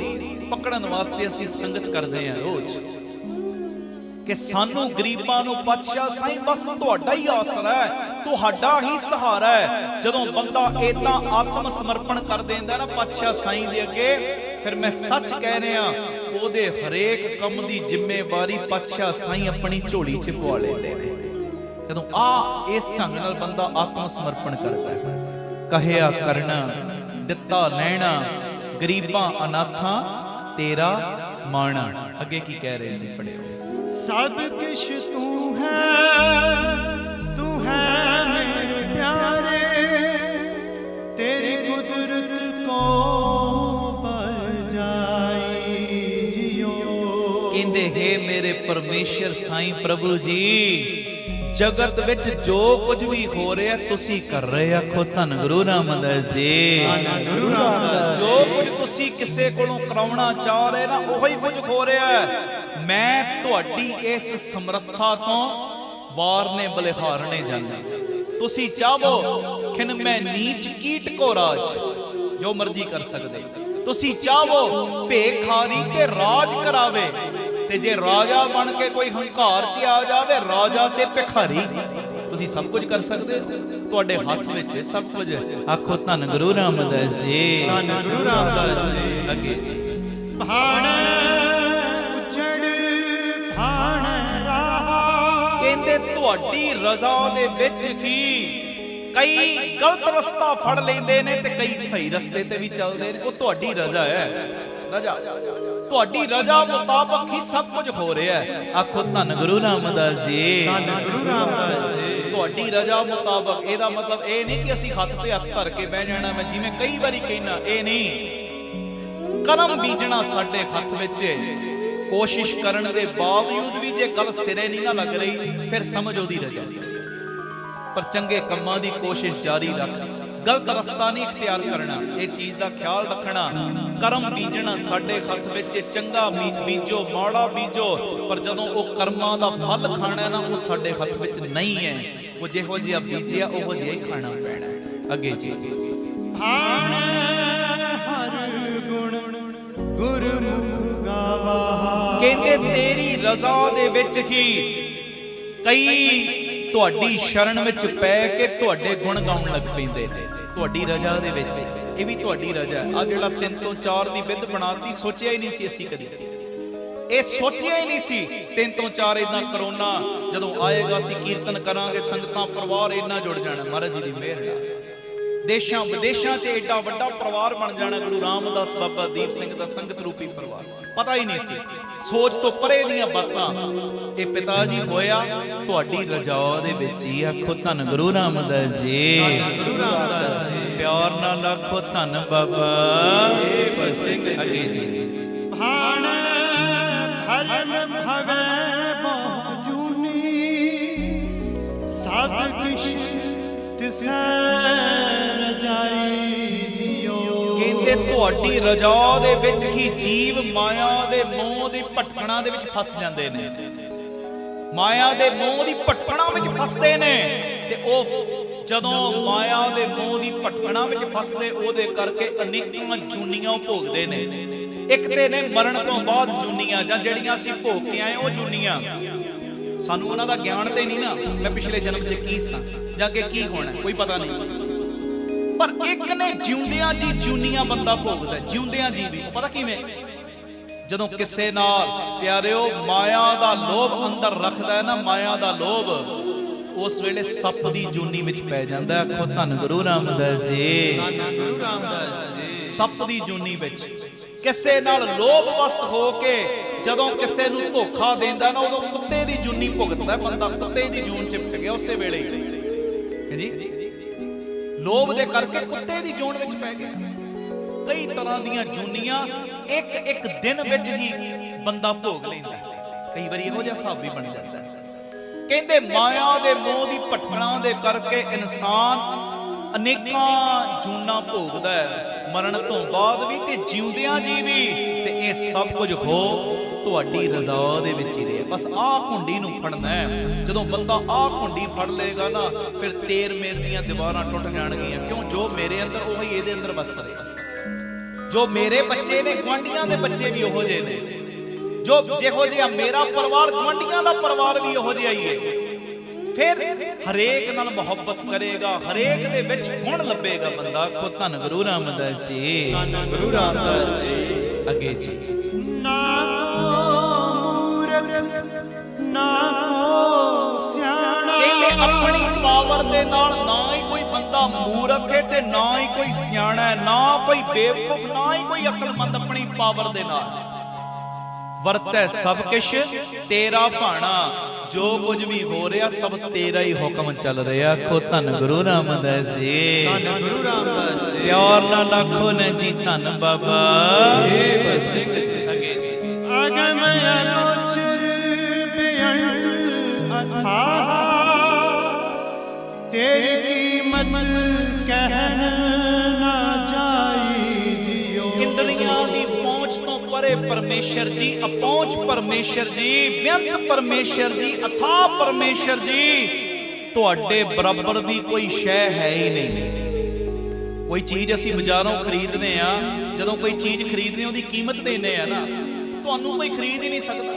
ਪਕੜਨ ਵਾਸਤੇ ਅਸੀਂ ਸੰਗਤ ਕਰਦੇ ਹਾਂ ਰੋਜ਼, ਕਿ ਸਾਨੂੰ ਗਰੀਬਾਂ ਨੂੰ ਪਾਤਸ਼ਾਹ ਸਾਈਂ ਬਸ ਤੁਹਾਡਾ ਹੀ ਆਸਰਾ ਹੈ, ਤੁਹਾਡਾ ਹੀ ਸਹਾਰਾ ਹੈ। ਜਦੋਂ ਬੰਦਾ ਏਦਾਂ ਆਤਮ ਸਮਰਪਣ ਕਰ ਦਿੰਦਾ ਨਾ ਪਾਤਸ਼ਾਹ ਸਾਈਂ ਦੇ ਅੱਗੇ, ਫਿਰ ਮੈਂ ਸੱਚ ਕਹਿ ਰਿਹਾ ਉਹਦੇ ਹਰੇਕ ਕੰਮ ਦੀ ਜ਼ਿੰਮੇਵਾਰੀ ਪਾਤਸ਼ਾਹ ਸਾਈਂ ਆਪਣੀ ਝੋਲੀ 'ਚ ਪਵਾ ਲੈਂਦੇ ਨੇ। ਜਦੋਂ ਇਸ ਢੰਗ ਨਾਲ ਬੰਦਾ ਆਤਮ ਸਮਰਪਣ ਕਰਦਾ ਹੈ, ਕਹਿਆ ਕਰਨਾ ਦਿੱਤਾ ਲੈਣਾ, ਗਰੀਬਾਂ ਅਨਾਥਾਂ ਤੇਰਾ ਮਾਣਾ। ਅੱਗੇ ਕੀ ਕਹਿ ਰਹੇ ਜੀ, ਪੜਿਓ। ਸਭ ਕਿਛ ਤੂੰ ਹੈ ਮੇਰੇ ਪਿਆਰੇ, ਤੇਰੀ ਕੁਦਰਤ ਕੋ ਪਰ ਜਾਈ ਜਿਉ। ਕਹਿੰਦੇ ਹੈ ਮੇਰੇ ਪਰਮੇਸ਼ਰ ਸਾਈਂ ਪ੍ਰਭੂ ਜੀ, ਜਗਤ ਵਿੱਚ ਜੋ ਕੁਝ ਵੀ ਹੋ ਰਿਹਾ ਤੁਸੀਂ ਕਰ ਰਹੇ। ਆਖੋ ਧੰਨ ਗੁਰੂ ਰਾਮਦਾਸ ਜੀ। ਧੰਨ ਗੁਰੂ ਰਾਮਦਾਸ। ਜੋ ਕੁਝ ਤੁਸੀਂ ਕਿਸੇ ਕੋਲੋਂ ਕਰਾਉਣਾ ਚਾਹ ਰਹੇ ਨਾ ਉਹੀ ਕੁਝ ਹੋ ਰਿਹਾ ਹੈ। ਮੈਂ ਤੁਹਾਡੀ ਇਸ ਸਮਰੱਥਾ ਤੋਂ ਵਾਰਨੇ ਬਲਿਹਾਰਨੇ ਜਾਣਾ। ਤੁਸੀਂ ਚਾਹੋ ਖਿਨ ਮੈਂ ਨੀਚ ਕੀਟ ਕੋ ਰਾਜ, ਜੋ ਮਰਜ਼ੀ ਕਰ ਸਕਦੇ। ਤੁਸੀਂ ਚਾਹੋ ਭੇਖਾਰੀ ਤੇ ਰਾਜ ਕਰਾਵੇ, ਤੇ ਜੇ ਰਾਜਾ ਬਣ ਕੇ ਕੋਈ ਹੰਕਾਰ 'ਚ ਆ ਜਾਵੇ, ਰਾਜਾ ਤੇ ਭਿਖਾਰੀ, ਤੁਸੀਂ ਸਭ ਕੁਝ ਕਰ ਸਕਦੇ ਹੋ, ਤੁਹਾਡੇ ਹੱਥ ਵਿੱਚ ਸਭ ਕੁਝ। ਆਖੋ ਧੰਨ ਗੁਰੂ ਰਾਮਦਾਸ ਜੀ। ਧੰਨ ਗੁਰੂ ਰਾਮਦਾਸ ਜੀ। ਅੱਗੇ ਜੀ। ਭਾਣ ਉਜੜ ਭਾਣ ਰਾਹ, ਕਹਿੰਦੇ ਤੁਹਾਡੀ ਰਜ਼ਾ ਦੇ ਵਿੱਚ ਹੀ ਕਈ ਗਲਤ ਰਸਤਾ ਫੜ ਲੈਂਦੇ ਨੇ ਤੇ ਕਈ ਸਹੀ ਰਸਤੇ ਤੇ ਵੀ ਚੱਲਦੇ ਨੇ। ਉਹ ਤੁਹਾਡੀ ਰਜ਼ਾ ਹੈ, ਰਜ਼ਾ ਤੁਹਾਡੀ ਰਜ਼ਾ ਮੁਤਾਬਕ ਹੀ ਸਭ ਕੁਝ ਹੋ ਰਿਹਾ ਹੈ। ਆਖੋ ਧੰਨ ਗੁਰੂ ਰਾਮਦਾਸ ਜੀ। ਧੰਨ ਗੁਰੂ ਰਾਮਦਾਸ ਜੀ। ਤੁਹਾਡੀ ਰਜ਼ਾ ਮੁਤਾਬਕ, ਇਹਦਾ ਮਤਲਬ ਇਹ ਨਹੀਂ ਕਿ ਅਸੀਂ ਹੱਥ ਤੇ ਹੱਥ ਧਰ ਕੇ ਬਹਿ ਜਾਣਾ। ਮੈਂ ਜਿਵੇਂ ਕਈ ਵਾਰੀ ਕਹਿਣਾ, ਇਹ ਨਹੀਂ। ਕਰਮ ਬੀਜਣਾ ਸਾਡੇ ਹੱਥ ਵਿੱਚ। ਕੋਸ਼ਿਸ਼ ਕਰਨ ਦੇ ਬਾਵਜੂਦ ਵੀ ਜੇ ਗੱਲ ਸਿਰੇ ਨਹੀਂ ਨਾ ਲੱਗ ਰਹੀ, ਫਿਰ ਸਮਝ ਉਹਦੀ ਰਜ਼ਾ। ਪਰ ਚੰਗੇ ਕੰਮਾਂ ਦੀ ਕੋਸ਼ਿਸ਼ ਜਾਰੀ ਰੱਖ, ਗਲਤ ਰਸਤਾ ਨਹੀਂ ਇਖਤਿਆਰ ਕਰਨਾ। ਇਹ ਚੀਜ਼ ਦਾ ਖਿਆਲ ਰੱਖਣਾ। ਕਰਮ ਬੀਜਣਾ ਸਾਡੇ ਹੱਥ ਵਿੱਚ, ਚੰਗਾ ਬੀਜੋ ਮਾੜਾ ਬੀਜੋ, ਪਰ ਜਦੋਂ ਉਹ ਕਰਮਾਂ ਦਾ ਫਲ ਖਾਣਾ ਨਾ, ਉਹ ਸਾਡੇ ਹੱਥ ਵਿੱਚ ਨਹੀਂ ਹੈ। ਉਹ ਜਿਹੋ ਜਿਹਾ ਬੀਜਿਆ ਉਹੋ ਜਿਹਾ ਹੀ ਖਾਣਾ ਪੈਣਾ। ਅੱਗੇ ਜੀ। ਭਾਣ ਹਰ ਗੁਣ ਗੁਰਮੁਖ ਗਾਵਾ, ਕਹਿੰਦੇ ਤੇਰੀ ਰਜ਼ਾ ਦੇ ਵਿੱਚ ਹੀ ਕਈ ਤੁਹਾਡੀ ਸ਼ਰਨ ਵਿੱਚ ਪੈ ਕੇ ਤੁਹਾਡੇ ਗੁਣ ਗਾਉਣ ਲੱਗ ਪੈਂਦੇ ਨੇ। ਤੁਹਾਡੀ ਰਜ਼ਾ ਦੇ ਵਿੱਚ, ਇਹ ਵੀ ਤੁਹਾਡੀ ਰਜ਼ਾ। ਆ ਜਿਹੜਾ 3 ਤੋਂ 4 ਦੀ ਵਿਧ ਬਣਾਤੀ, ਸੋਚਿਆ ਹੀ ਨਹੀਂ ਸੀ ਅਸੀਂ ਕਦੀ। ਇਹ ਸੋਚਿਆ ਹੀ ਨਹੀਂ ਸੀ 3 ਤੋਂ 4 ਇਦਾਂ ਕਰੋਨਾ ਜਦੋਂ ਆਏਗਾ ਅਸੀਂ ਕੀਰਤਨ ਕਰਾਂਗੇ, ਸੰਗਤਾਂ ਪਰਿਵਾਰ ਇੰਨਾ ਜੁੜ ਜਾਣਾ। ਮਹਾਰਾਜ ਜੀ ਦੀ ਮਿਹਰ ਨਾਲ ਦੇਸ਼ਾਂ ਵਿਦੇਸ਼ਾਂ 'ਚ ਏਡਾ ਵੱਡਾ ਪਰਿਵਾਰ ਬਣ ਜਾਣਾ ਗੁਰੂ ਰਾਮਦਾਸ ਬਾਬਾ ਦੀਪ ਸਿੰਘ ਦਾ ਸੰਗਤ ਰੂਪੀ ਪਰਿਵਾਰ। ਪਤਾ ਹੀ ਨਹੀਂ ਸੀ, ਸੋਚ ਤੋਂ ਪਰੇ ਦੀਆਂ ਬਾਤਾਂ। ਇਹ ਪਿਤਾ ਜੀ ਹੋਇਆ ਤੁਹਾਡੀ ਰਜਾ ਦੇ ਵਿੱਚ ਹੀ। ਆਖੋ ਧੰਨ ਗੁਰੂ ਰਾਮਦਾਸ ਜੀ, ਗੁਰੂ ਰਾਮਦਾਸ ਜੀ। ਪਿਆਰ ਨਾਲ ਆਖੋ ਧੰਨ ਬਾਬਾ ਦੀਪ ਸਿੰਘ ਅੱਗੇ ਜੀ। ਭਾਣ ਭਰਨ ਭਵੈ ਬਹੁ ਜੂਨੀ, ਸਭ ਕਿਛ ਤਿਸੈ ਰਜਾਈ ਜਿਉ। ਕਹਿੰਦੇ ਤੁਹਾਡੀ ਰਜਾ ਦੇ ਵਿੱਚ ਹੀ ਜੀਵ ਮਾਇਆ ਦੇ ਮੋਹ ਦੀ ਭਟਕਣਾ ਦੇ ਵਿੱਚ ਫਸ ਜਾਂਦੇ ਨੇ। ਮਾਇਆ ਦੇ ਮੋਹ ਦੀ ਭਟਕਣਾ ਵਿੱਚ ਫਸਦੇ ਨੇ ਤੇ ਉਹ ਜਦੋਂ ਮਾਇਆ ਦੇ ਮੋਹ ਦੀ ਭਟਕਣਾ ਵਿੱਚ ਫਸਦੇ ਉਹਦੇ ਕਰਕੇ ਅਨੇਕਾਂ ਜੂਨੀਆਂ ਭੋਗਦੇ ਨੇ। ਇੱਕ ਤੇ ਨੇ ਮਰਨ ਤੋਂ ਬਾਅਦ ਜੂਨੀਆਂ, ਜਾਂ ਜਿਹੜੀਆਂ ਅਸੀਂ ਭੋਗ ਕੇ ਆਏ ਉਹ ਜੂਨੀਆਂ। ਸਾਨੂੰ ਉਹਨਾਂ ਦਾ ਗਿਆਨ ਤੇ ਨਹੀਂ ਨਾ, ਮੈਂ ਪਿਛਲੇ ਜਨਮ 'ਚ ਕੀ ਸਾਂ ਜਾਂ ਅੱਗੇ ਕੀ ਹੋਣਾ ਕੋਈ ਪਤਾ ਨਹੀਂ। ਪਰ ਇੱਕ ਨੇ ਜਿਉਂਦਿਆਂ ਜੀ ਜੂਨੀਆਂ ਬੰਦਾ ਭੋਗਦਾ, ਜਿਉਂਦਿਆਂ ਜੀ ਵੀ। ਪਤਾ ਕਿਵੇਂ? ਜਦੋਂ ਕਿਸੇ ਨਾਲ ਪਿਆਰਿਓ ਮਾਇਆ ਦਾ ਲੋਭ ਅੰਦਰ ਰੱਖਦਾ ਹੈ ਨਾ, ਮਾਇਆ ਦਾ ਲੋਭ, ਉਸ ਵੇਲੇ ਸੱਪ ਦੀ ਜੂਨੀ ਵਿੱਚ ਪੈ ਜਾਂਦਾ। ਆਖੋ ਧੰਨ ਗੁਰੂ ਰਾਮਦਾਸ ਜੀ, ਧੰਨ ਗੁਰੂ ਰਾਮਦਾਸ ਜੀ। ਸੱਪ ਦੀ ਜੂਨੀ ਵਿੱਚ ਕਿਸੇ ਨਾਲ ਲੋਭ ਵਸ ਹੋ ਕੇ ਜਦੋਂ ਕਿਸੇ ਨੂੰ ਧੋਖਾ ਦਿੰਦਾ ਨਾ, ਉਦੋਂ ਕੁੱਤੇ ਦੀ ਜੂਨੀ ਭੁਗਤਦਾ ਬੰਦਾ। ਕੁੱਤੇ ਦੀ ਜੂਨ ਚ ਪਿੱਛ ਗਿਆ ਉਸੇ ਵੇਲੇ ਜੀ। ਲੋਭ ਦੇ ਕਰਕੇ ਕੁੱਤੇ ਦੀ ਜੂਨ ਵਿੱਚ ਪੈ ਗਿਆ। ਕਈ ਤਰ੍ਹਾਂ ਦੀਆਂ ਜੂਨੀਆਂ ਇੱਕ ਇੱਕ ਦਿਨ ਵਿੱਚ ਹੀ ਬੰਦਾ ਭੋਗ ਲੈਂਦਾ। ਕਈ ਵਾਰੀ ਇਹੋ ਜਿਹਾ ਹਿਸਾਬ ਵੀ ਬਣ ਜਾਂਦਾ। ਕਹਿੰਦੇ ਮਾਇਆ ਦੇ ਮੋਹ ਦੀ ਭਟਕਣਾ ਦੇ ਕਰਕੇ ਇਨਸਾਨ ਅਨੇਕਾਂ ਜੂਨਾਂ ਭੋਗਦਾ ਹੈ, ਮਰਨ ਤੋਂ ਬਾਅਦ ਵੀ ਤੇ ਜਿਉਂਦਿਆਂ ਜੀ ਵੀ। ਤੇ ਇਹ ਸਭ ਕੁਝ ਹੋ ਤੁਹਾਡੀ ਰਜ਼ਾ ਦੇ ਵਿੱਚ ਹੀ ਰਹੇ। ਬਸ ਆਹ ਕੁੰਡੀ ਨੂੰ ਫੜਨਾ ਹੈ। ਜਦੋਂ ਬੰਦਾ ਆਹ ਕੁੰਡੀ ਫੜ ਲਏਗਾ ਨਾ, ਫਿਰ ਤੇਰ ਮੇਰ ਦੀਆਂ ਦੀਵਾਰਾਂ ਟੁੱਟ ਜਾਣਗੀਆਂ। ਕਿਉਂ? ਜੋ ਮੇਰੇ ਅੰਦਰ ਉਹੀ ਇਹਦੇ ਅੰਦਰ ਵਸ ਰਿਹਾ। ਜੋ ਮੇਰੇ ਬੱਚੇ ਨੇ, ਗੁਆਂਢੀਆਂ ਦੇ ਬੱਚੇ ਵੀ ਉਹੋ ਜਿਹੇ ਨੇ। ਜੋ ਜਿਹੋ ਜਿਹਾ ਮੇਰਾ ਪਰਿਵਾਰ, ਗੁਆਂਢੀਆਂ ਦਾ ਪਰਿਵਾਰ ਵੀ ਉਹੋ ਜਿਹਾ ਹੀ ਹੈ। ਫਿਰ ਹਰੇਕ ਨਾਲ ਮੁਹੱਬਤ ਕਰੇਗਾ, ਹਰੇਕ ਦੇ ਵਿੱਚ ਗੁਣ ਲੱਭੇਗਾ ਬੰਦਾ। ਆਖੋ ਧੰਨ ਗੁਰੂ ਰਾਮਦਾਸ ਜੀ, ਧੰਨ ਗੁਰੂ ਰਾਮਦਾਸ ਜੀ। ਅੱਗੇ ਜੀ। ਨਾ ਕੋ ਮੂਰਖ ਨਾ ਕੋ ਸਿਆਣਾ। ਕਹਿੰਦੇ ਆਪਣੀ ਪਾਵਰ ਦੇ ਨਾਲ ਨਾ ਹੀ ਕੋਈ ਬੰਦਾ ਮੂਰਖ ਹੈ ਤੇ ਨਾ ਹੀ ਕੋਈ ਸਿਆਣਾ ਹੈ, ਨਾ ਕੋਈ ਬੇਵਕੂਫ, ਨਾ ਹੀ ਕੋਈ ਅਕਲਮੰਦ। ਆਪਣੀ ਪਾਵਰ ਦੇ ਨਾਲ ਵਰਤੈ ਸਭ ਕੁਛ ਤੇਰਾ ਭਾਣਾ। ਜੋ ਕੁਝ ਵੀ ਹੋ ਰਿਹਾ ਸਭ ਤੇਰਾ ਹੀ ਹੁਕਮ ਚੱਲ ਰਿਹਾ। ਆਖੋ ਧੰਨ ਗੁਰੂ ਰਾਮਦਾਸ ਜੀ, ਧੰਨ ਗੁਰੂ ਰਾਮਦਾਸ ਜੀ। ਪਿਆਰ ਨਾਲ ਆਖੋ ਨਾ ਜੀ ਧੰਨ ਬਾਬਾ ਦੀਪ ਸਿੰਘ ਜੀ। ਅੱਗੇ ਜੀ। ਅਗਮ ਅਗੋਚਰ ਬੇਅੰਤ ਅਥਾਹ, ਤੇਰੀ ਕੀਮਤ ਕਹਿਣ ਨਾ ਜਾਈ ਜਿਉ। ਇੰਦਰੀਆਂ ਦੀ ਪਹੁੰਚ ਤੋਂ ਪਰੇ ਪਰਮੇਸ਼ਰ ਜੀ, ਅਪਹੁੰਚ ਪਰਮੇਸ਼ਰ ਜੀ, ਬੇਅੰਤ ਪਰਮੇਸ਼ਰ ਜੀ, ਅਥਾਹ ਪਰਮੇਸ਼ਰ ਜੀ। ਤੁਹਾਡੇ ਬਰਾਬਰ ਦੀ ਕੋਈ ਸ਼ੈ ਹੈ ਹੀ ਨਹੀਂ। ਕੋਈ ਚੀਜ਼ ਅਸੀਂ ਬਾਜ਼ਾਰੋਂ ਖਰੀਦਦੇ ਆ, ਜਦੋਂ ਕੋਈ ਚੀਜ਼ ਖਰੀਦਦੇ ਉਹਦੀ ਕੀਮਤ ਦੇਨੇ ਆ ਨਾ, ਤੁਹਾਨੂੰ ਕੋਈ ਖਰੀਦ ਹੀ ਨਹੀਂ ਸਕਦਾ।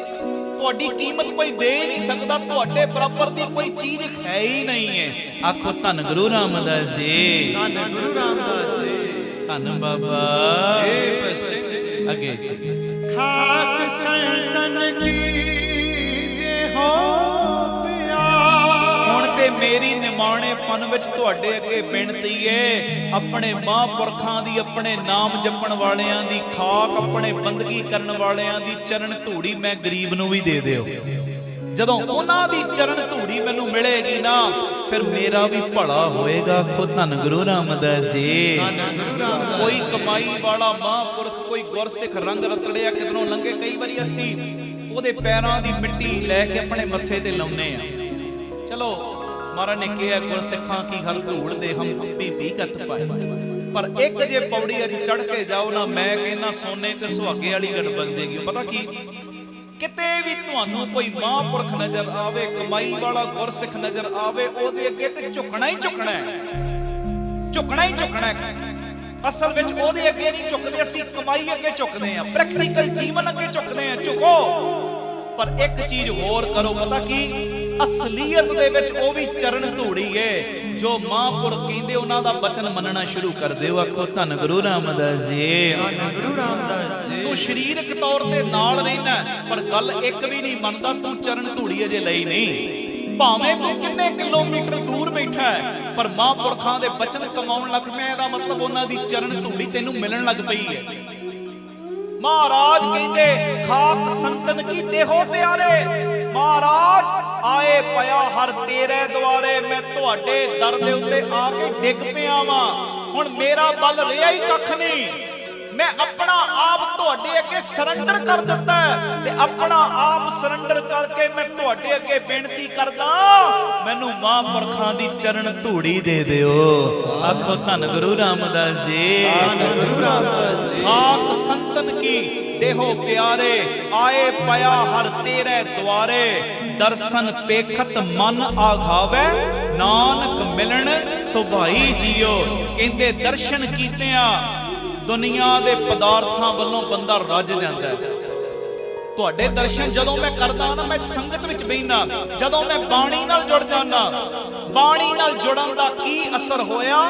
ਤੁਹਾਡੀ ਕੀਮਤ ਕੋਈ ਦੇ ਹੀ ਨਹੀਂ ਸਕਦਾ। ਤੁਹਾਡੇ ਬਰਾਬਰ ਦੀ ਕੋਈ ਚੀਜ਼ ਹੈ ਹੀ ਨਹੀਂ ਹੈ। ਆਖੋ ਧੰਨ ਗੁਰੂ ਰਾਮਦਾਸ ਜੀ, ਧੰਨ ਗੁਰੂ ਰਾਮਦਾਸ ਜੀ। ਧੰਨ ਬਾਬਾ ਦੀਪ ਸਿੰਘ ਜੀ। ਅੱਗੇ ਜੀ। ਖਾਕ ਸੰਤਨ ਕੀ ਦੇਹੋ ਪਿਆ। ਹੁਣ ਤੇ ਮੇਰੀ ਨਿਮਾਣੇਪਨ ਵਿੱਚ ਤੁਹਾਡੇ ਅੱਗੇ ਬੇਨਤੀ ਏ, ਆਪਣੇ ਮਹਾਂਪੁਰਖਾਂ ਦੀ, ਆਪਣੇ ਨਾਮ ਜਪਣ ਵਾਲਿਆਂ ਦੀ ਖਾਕ, ਆਪਣੇ ਬੰਦਗੀ ਕਰਨ ਵਾਲਿਆਂ ਦੀ ਚਰਨ ਧੂੜੀ ਮੈਂ ਗਰੀਬ ਨੂੰ ਵੀ ਦੇ ਦਿਓ। ਜਦੋਂ ਉਹਨਾਂ ਦੀ ਚਰਨ ਧੂੜੀ ਮੈਨੂੰ ਮਿਲੇਗੀ ਨਾ, ਫਿਰ ਮੇਰਾ ਵੀ ਭਲਾ ਹੋਏਗਾ। ਆਖੋ ਧੰਨ ਗੁਰੂ ਰਾਮਦਾਸ ਜੀ। ਧੰਨ ਗੁਰੂ ਰਾਮਦਾਸ। ਕੋਈ ਕਮਾਈ ਵਾਲਾ ਮਹਾਂਪੁਰਖ, ਕੋਈ ਗੁਰਸਿੱਖ ਰੰਗ ਰਤੜਿਆ ਕਿਧਰੋਂ ਲੰਘੇ, ਕਈ ਵਾਰੀ ਅਸੀਂ ਉਹਦੇ ਪੈਰਾਂ ਦੀ ਮਿੱਟੀ ਲੈ ਕੇ ਆਪਣੇ ਮੱਥੇ ਤੇ ਲਾਉਨੇ ਆ। ਚਲੋ ਮਹਾਰਾਜ ਨੇ ਕਿਹਾ ਗੁਰਸਿੱਖਾਂ ਕੀ ਹਲ ਧੂੜ ਦੇ ਹਮ ਪੱਪੀ ਭੀਗਤ ਪਾਏ। ਪਰ ਇੱਕ ਜੇ ਪੌੜੀ ਅੱਜ ਚੜ ਕੇ ਜਾਓ ਨਾ, ਮੈਂ ਕਹਿੰਦਾ ਸੋਨੇ ਤੇ ਸੁਹਾਗੇ ਵਾਲੀ ਗੱਲ ਬਣ ਜੇਗੀ। ਪਤਾ ਕੀ? ਕਿਤੇ ਵੀ ਤੁਹਾਨੂੰ ਕੋਈ ਮਹਾਂਪੁਰਖ ਨਜ਼ਰ ਆਵੇ, ਕਮਾਈ ਵਾਲਾ ਗੁਰਸਿੱਖ ਨਜ਼ਰ ਆਵੇ, ਉਹਦੇ ਅੱਗੇ ਤੇ ਝੁਕਣਾ ਹੀ ਝੁਕਣਾ ਹੈ, ਝੁਕਣਾ ਹੀ ਝੁਕਣਾ ਹੈ। ਅਸਲ ਵਿੱਚ ਉਹਦੇ ਅੱਗੇ ਨਹੀਂ ਝੁਕਦੇ, ਅਸੀਂ ਕਮਾਈ ਅੱਗੇ ਝੁਕਦੇ ਆ, ਪ੍ਰੈਕਟੀਕਲ ਜੀਵਨ ਅੱਗੇ ਝੁਕਦੇ ਆ। ਝੁਕੋ, ਪਰ ਇੱਕ ਚੀਜ਼ ਹੋਰ ਕਰੋ। ਪਤਾ ਕੀ? ਅਸਲੀਅਤ ਦੇ ਵਿੱਚ ਉਹ ਵੀ ਚਰਨ ਧੂੜੀ ਏ। ਜੋ ਮਹਾਂਪੁਰਖ ਕਹਿੰਦੇ ਉਹਨਾਂ ਦਾ ਬਚਨ ਮੰਨਣਾ ਸ਼ੁਰੂ ਕਰ ਦਿਓ। ਆਖੋ ਧੰਨ ਗੁਰੂ ਰਾਮਦਾਸ ਜੀ। ਧੰਨ ਗੁਰੂ ਰਾਮਦਾਸ ਜੀ। ਤੂੰ ਸਰੀਰਕ ਤੌਰ ਤੇ ਨਾਲ ਰਹਿਣਾ, ਪਰ ਗੱਲ ਇੱਕ ਵੀ ਨਹੀਂ ਮੰਨਦਾ, ਤੂੰ ਚਰਨ ਧੂੜੀ ਅਜੇ ਲਈ ਨਹੀਂ। ਭਾਵੇਂ ਤੂੰ ਕਿੰਨੇ ਕਿਲੋਮੀਟਰ ਦੂਰ ਬੈਠਾ ਹੈ, ਪਰ ਮਹਾਂਪੁਰਖਾਂ ਦੇ ਬਚਨ ਕਮਾਉਣ ਲੱਗ ਪਿਆ, ਇਹਦਾ ਮਤਲਬ ਉਹਨਾਂ ਦੀ ਚਰਨ ਧੂੜੀ ਤੈਨੂੰ ਮਿਲਣ ਲੱਗ ਪਈ ਹੈ। ਮਹਾਰਾਜ ਕਹਿੰਦੇ ਖਾਕ ਸੰਤਨ ਕੀ ਦੇਹੋ ਪਿਆਰੇ, ਮਹਾਰਾਜ ਆਏ ਪਿਆ ਹਰ ਤੇਰੇ ਦੁਆਰੇ, ਮੈਂ ਤੁਹਾਡੇ ਦਰ ਦੇ ਉੱਤੇ ਆ ਕੇ ਡਿੱਗ ਪਿਆ ਵਾਂ। ਹੁਣ ਮੇਰਾ ਬਲ ਰਿਹਾ ਹੀ ਕੱਖ ਨਹੀਂ, ਮੈਂ ਆਪਣਾ ਆਪ ਤੁਹਾਡੇ ਅੱਗੇ ਸਰੈਂਡਰ ਕਰ ਦਿੱਤਾ ਤੇ ਆਪਣਾ ਆਪ ਸਰੈਂਡਰ ਕਰਕੇ ਮੈਂ ਤੁਹਾਡੇ ਅੱਗੇ ਬੇਨਤੀ ਕਰਦਾ, ਮੈਨੂੰ ਮਹਾਂਪੁਰਖਾਂ ਦੀ ਚਰਨ ਧੂੜੀ ਦੇ ਦਿਓ। ਆਖੋ ਧੰਨ ਗੁਰੂ ਰਾਮਦਾਸ ਜੀ, ਧੰਨ ਗੁਰੂ ਰਾਮਦਾਸ ਜੀ। ਖਾਕ ਸੰਤਨ ਕੀ ਦੇਹੋ ਪਿਆਰੇ, ਆਏ ਪਿਆ ਹਰ ਤੇਰੇ ਦੁਆਰੇ, ਦਰਸ਼ਨ ਪੇਖਤ ਮਨ ਆਘਾਵੇ, ਨਾਨਕ ਮਿਲਣ ਸੁਭਾਈ ਜੀਓ। ਕਹਿੰਦੇ ਦਰਸ਼ਨ ਕੀਤਿਆਂ ਦੁਨੀਆ ਦੇ ਪਦਾਰਥਾਂ ਵੱਲੋਂ ਬੰਦਾ ਰੱਜ ਜਾਂਦਾ ਹੈ। ਤੁਹਾਡੇ ਦਰਸ਼ਨ ਜਦੋਂ ਮੈਂ ਕਰਦਾ ਨਾ, ਮੈਂ ਸੰਗਤ ਵਿੱਚ ਬੈਠਣਾ, ਜਦੋਂ ਮੈਂ ਬਾਣੀ ਨਾਲ ਜੁੜ ਜਾਣਾ, ਬਾਣੀ ਨਾਲ ਜੁੜਨ ਦਾ ਕੀ ਅਸਰ ਹੋਇਆ,